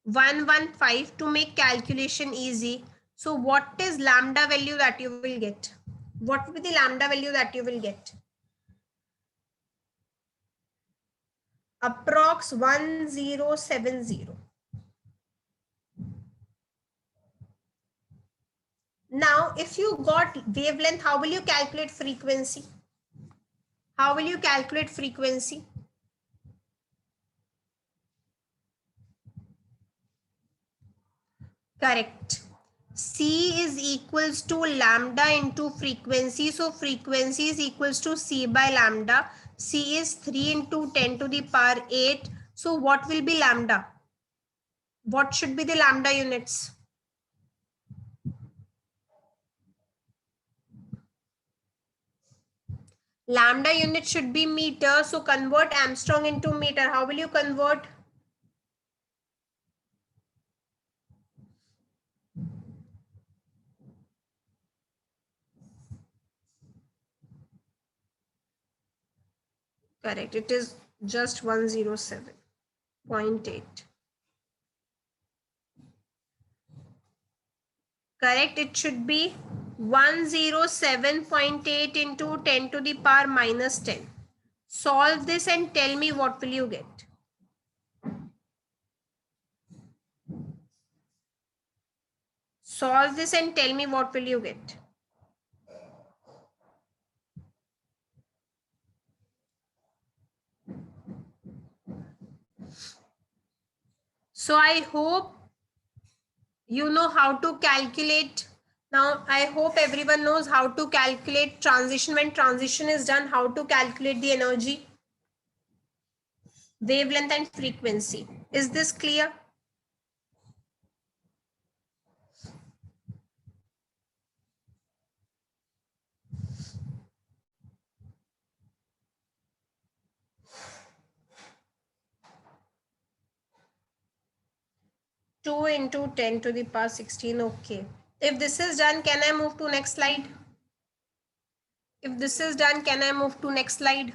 115 to make calculation easy. So what is lambda value that you will get? What will be the lambda value that you will get? Approx 1070. Now, if you got wavelength, how will you calculate frequency? How will you calculate frequency? Correct. C is equals to lambda into frequency. So frequency is equals to C by lambda. C is 3 into 10 to the power 8. So what will be lambda? What should be the lambda units? Lambda unit should be meter. So convert Armstrong into meter. How will you convert? Correct. It is just 107.8. Correct. It should be 107.8 into 10 to the power minus 10. Solve this and tell me what will you get. Solve this and tell me what will you get. So I hope you know how to calculate. Now I hope everyone knows how to calculate transition. When transition is done, how to calculate the energy, wavelength and frequency. Is this clear? Two into 10 to the power 16. Okay. If this is done, can I move to next slide? If this is done, can I move to next slide?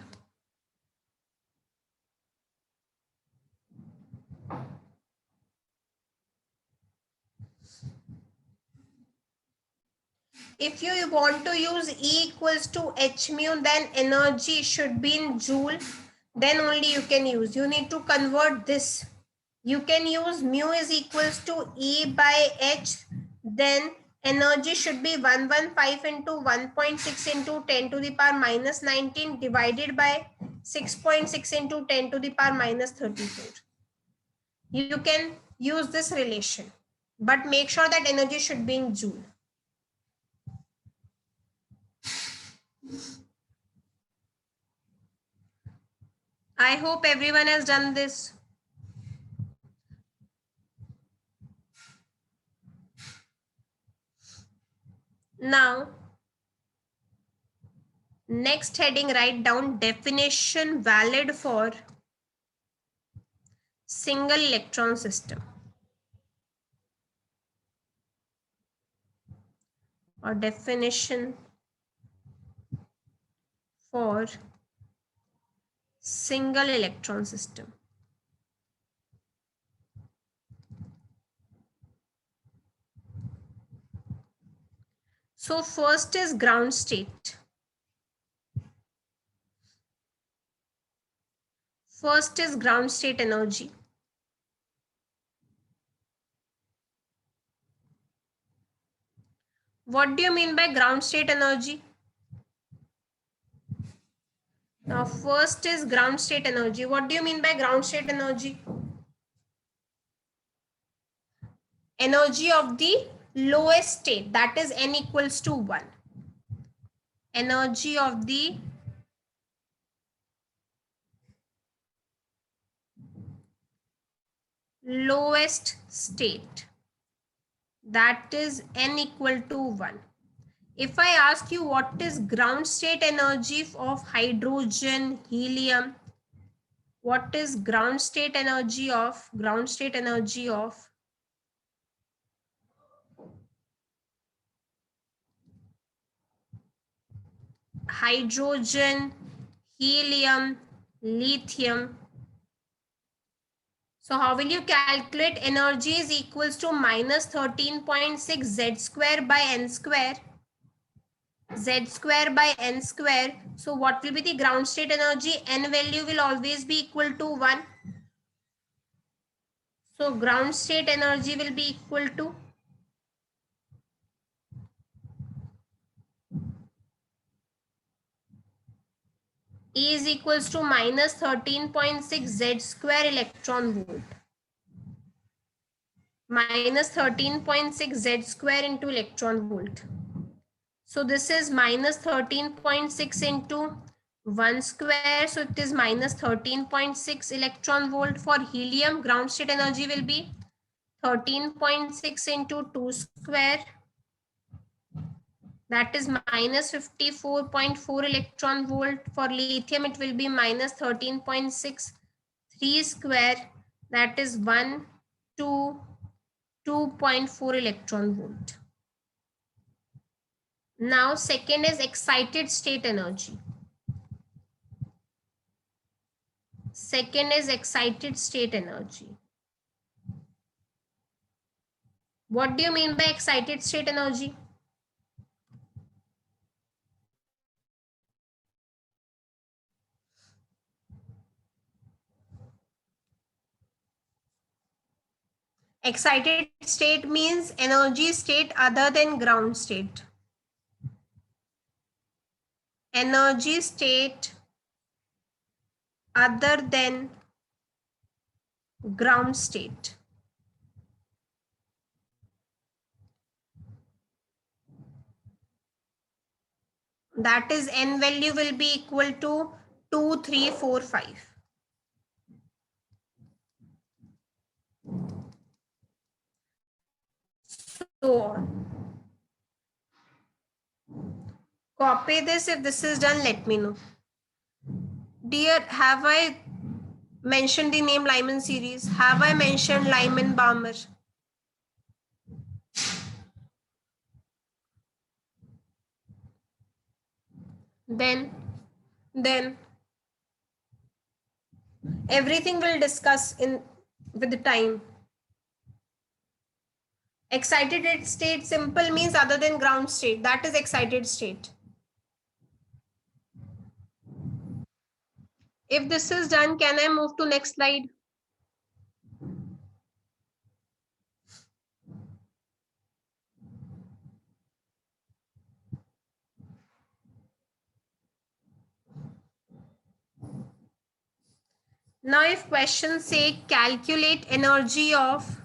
If you want to use E equals to h mu, then energy should be in joule. Then only you can use. You need to convert this. You can use mu is equals to E by h. Then energy should be 115 into 1.6 into 10 to the power minus 19 divided by 6.6 into 10 to the power minus 34. You can use this relation, but make sure that energy should be in joule. I hope everyone has done this. Now, next heading, write down definition valid for single electron system or definition for single electron system. So first is ground state. First is ground state energy. What do you mean by ground state energy? Now first is ground state energy. What do you mean by ground state energy? Energy of the lowest state, that is n equals to 1. Energy of the lowest state, that is n equal to 1. If I ask you what is ground state energy of hydrogen, helium, what is ground state energy of hydrogen, helium, lithium? So how will you calculate? Energy is equals to minus 13.6 z square by n square. Z square by n square. So what will be the ground state energy? N value will always be equal to 1. So ground state energy will be equal to E is equals to minus 13.6 Z square electron volt. Minus 13.6 Z square into electron volt. So this is minus 13.6 into 1 square. So it is minus 13.6 electron volt. For helium, ground state energy will be 13.6 into 2 square. That is minus 54.4 electron volt. For lithium, it will be minus 13.6 3 square. That is 1, 2, 2.4 electron volt. Now second is excited state energy. Second is excited state energy. What do you mean by excited state energy? Excited state means energy state other than ground state. Energy state other than ground state. That is n value will be equal to 2, 3, 4, 5. So on. Copy this. If this is done, let me know. Dear, have I mentioned the name Lyman series? Have I mentioned Lyman Balmer? Then everything we'll discuss in with the time. Excited state simple means other than ground state. That is excited state. If this is done, can I move to next slide? Now if questions say calculate energy of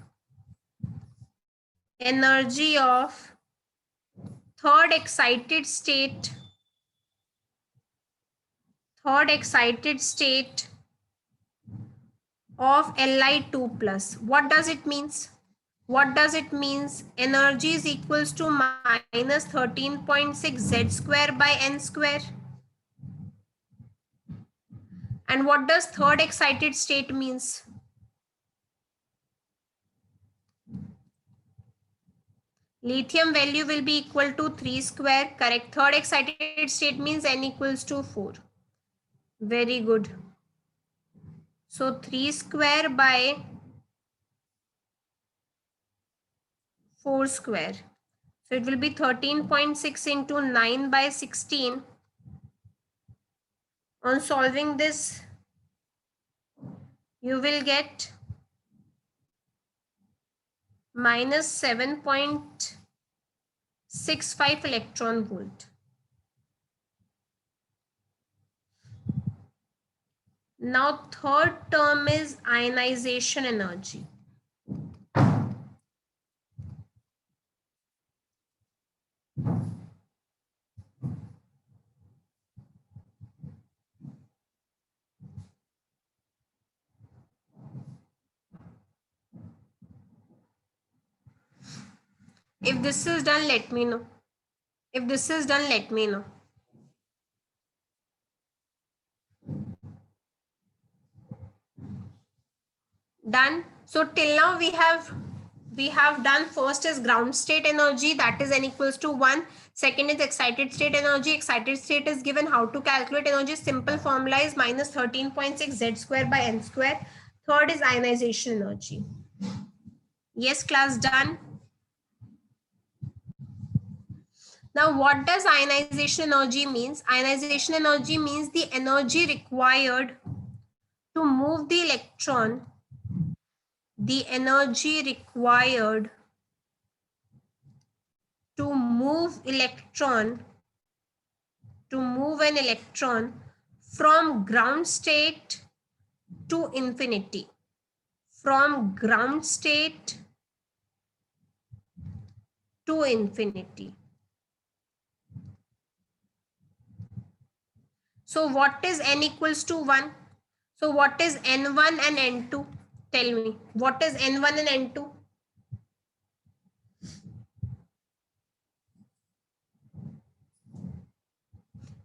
third excited state of Li2 plus. What does it means? What does it means? Energy is equals to minus 13.6 Z square by N square. And what does third excited state means? Lithium value will be equal to 3 square. Correct. Third excited state means N equals to 4. Very good. So 3 square by 4 square. So it will be 13.6 into 9 by 16. On solving this, you will get minus 7.65 electron volt. Now third term is ionization energy. If this is done, let me know. If this is done, let me know. Done. So till now we have done, first is ground state energy, that is n equals to 1. Second is excited state energy. Excited state is given. How to calculate energy? Simple formula is minus 13.6 z square by n square. Third is ionization energy. Yes, class, done. Now, what does ionization energy means? Ionization energy means the energy required to move the electron. The energy required to move an electron from ground state to infinity. From ground state to infinity. So what is n equals to 1? So what is n1 and n2? Tell me, what is n1 and n2?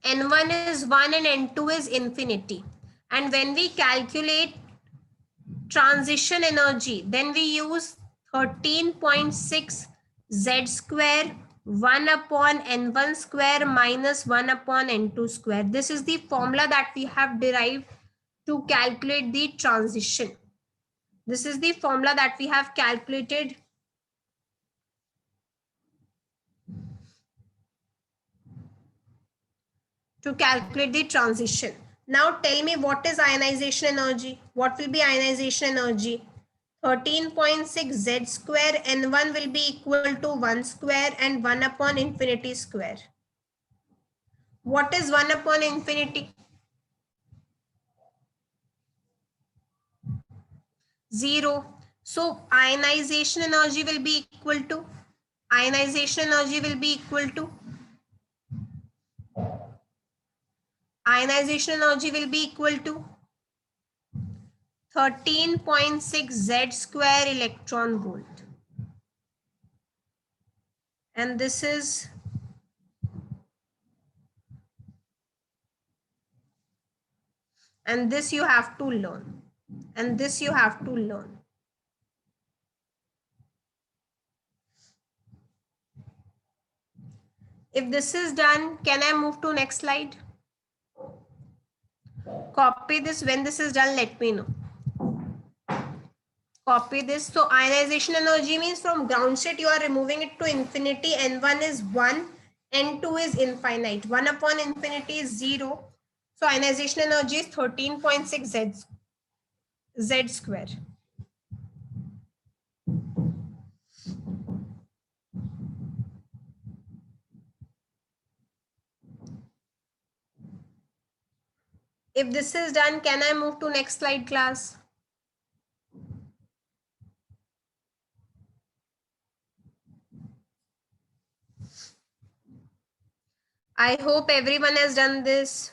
N1 is 1 and n2 is infinity. And when we calculate transition energy, then we use 13.6 z square 1 upon n1 square minus 1 upon n2 square. This is the formula that we have derived to calculate the transition. This is the formula that we have calculated to calculate the transition. Now tell me, what is ionization energy? What will be ionization energy? 13.6 z square n1 will be equal to 1 square and 1 upon infinity square. What is 1 upon infinity? 0. So ionization energy will be equal to, ionization energy will be equal to, ionization energy will be equal to 13.6 z square electron volt. And this is and this you have to learn. And this you have to learn. If this is done, can I move to next slide? Copy this. When this is done, let me know. Copy this. So ionization energy means from ground state you are removing it to infinity. N1 is 1, N2 is infinite. 1 upon infinity is 0. So ionization energy is 13.6 Z square. If this is done, can I move to next slide, class? I hope everyone has done this.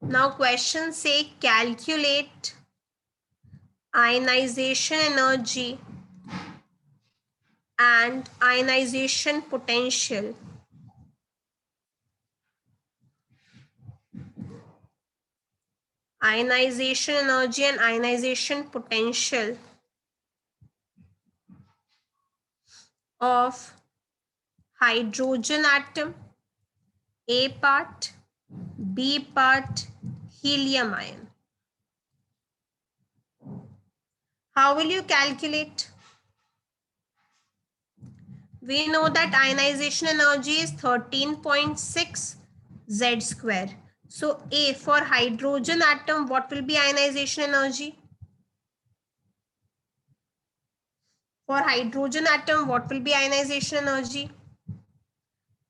Now questions say calculate ionization energy and ionization potential ionization energy and ionization potential of hydrogen atom, A part, B part, helium ion. How will you calculate? We know that ionization energy is 13.6 Z square. So A, for hydrogen atom, what will be ionization energy? For hydrogen atom, what will be ionization energy?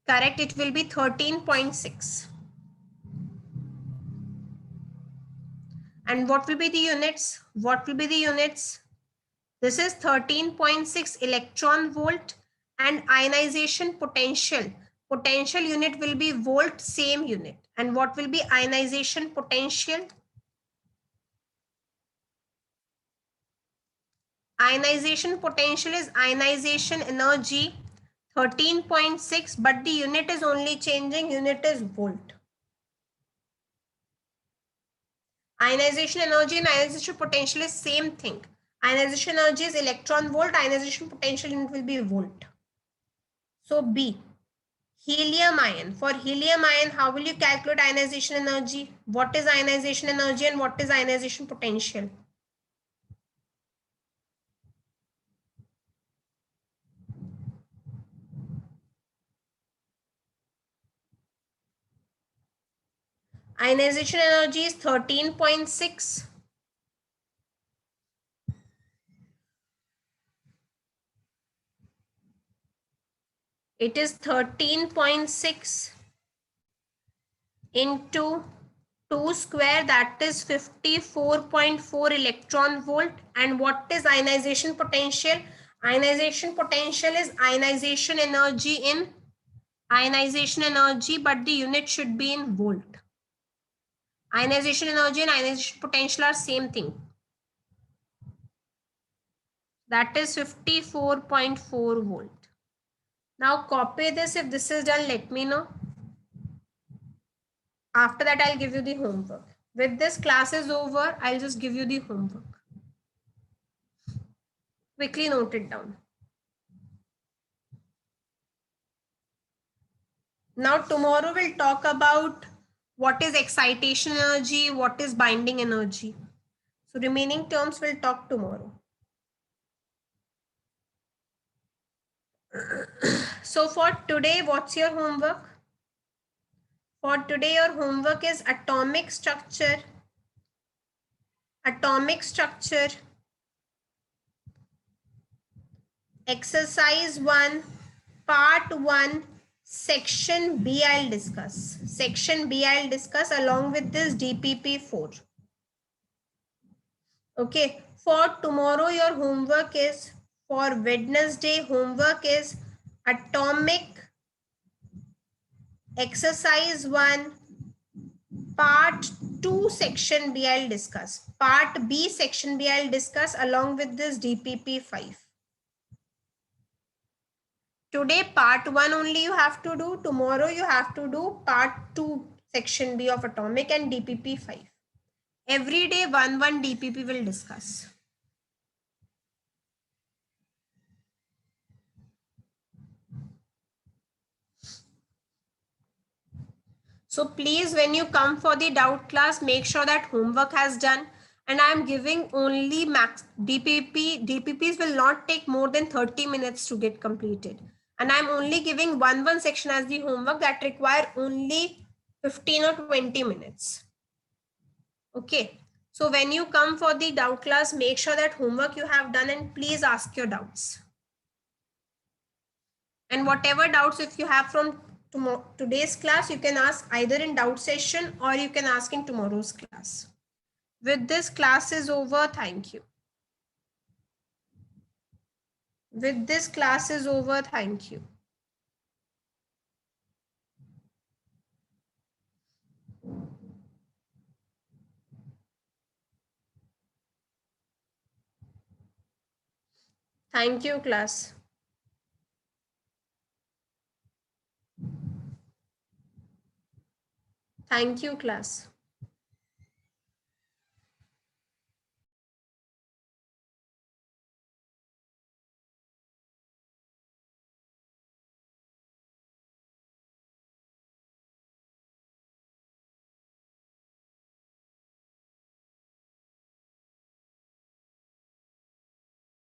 Correct, it will be 13.6. And what will be the units? What will be the units? This is 13.6 electron volt, and ionization potential. Potential unit will be volt, same unit. And what will be ionization potential? Ionization potential is ionization energy 13.6, but the unit is only changing, unit is volt. Ionization energy and ionization potential is same thing. Ionization energy is electron volt, ionization potential unit will be volt. So B, helium ion. For helium ion, how will you calculate ionization energy? What is ionization energy and what is ionization potential? Ionization energy is 13.6. It is 13.6 into 2 square, that is 54.4 electron volt. And what is ionization potential? Ionization potential is ionization energy in ionization energy, but the unit should be in volt. Ionization energy and ionization potential are same thing. That is 54.4 volt. Now copy this. If this is done, let me know. After that, I'll give you the homework. With this class is over, I'll just give you the homework. Quickly note it down. Now tomorrow we'll talk about what is excitation energy, what is binding energy. So remaining terms we'll talk tomorrow. So for today, what's your homework? For today, your homework is atomic structure. Atomic structure. Exercise 1, part 1, section B I'll discuss. Section B I'll discuss along with this DPP 4. Okay, for tomorrow your homework is, for Wednesday homework is atomic exercise 1, part 2, section B I'll discuss. Part B, section B I'll discuss along with this DPP 5. Today part 1 only you have to do. Tomorrow you have to do part 2, section B of atomic and DPP 5. Every day 1 DPP will discuss. So please, when you come for the doubt class, make sure that homework has done. And I am giving only max DPP. DPPs will not take more than 30 minutes to get completed. And I'm only giving one section as the homework that require only 15 or 20 minutes. Okay. So when you come for the doubt class, make sure that homework you have done and please ask your doubts. And whatever doubts if you have from today's class, you can ask either in doubt session or you can ask in tomorrow's class. With this, class is over. Thank you. With this, class is over. Thank you. Thank you, class. Thank you, class.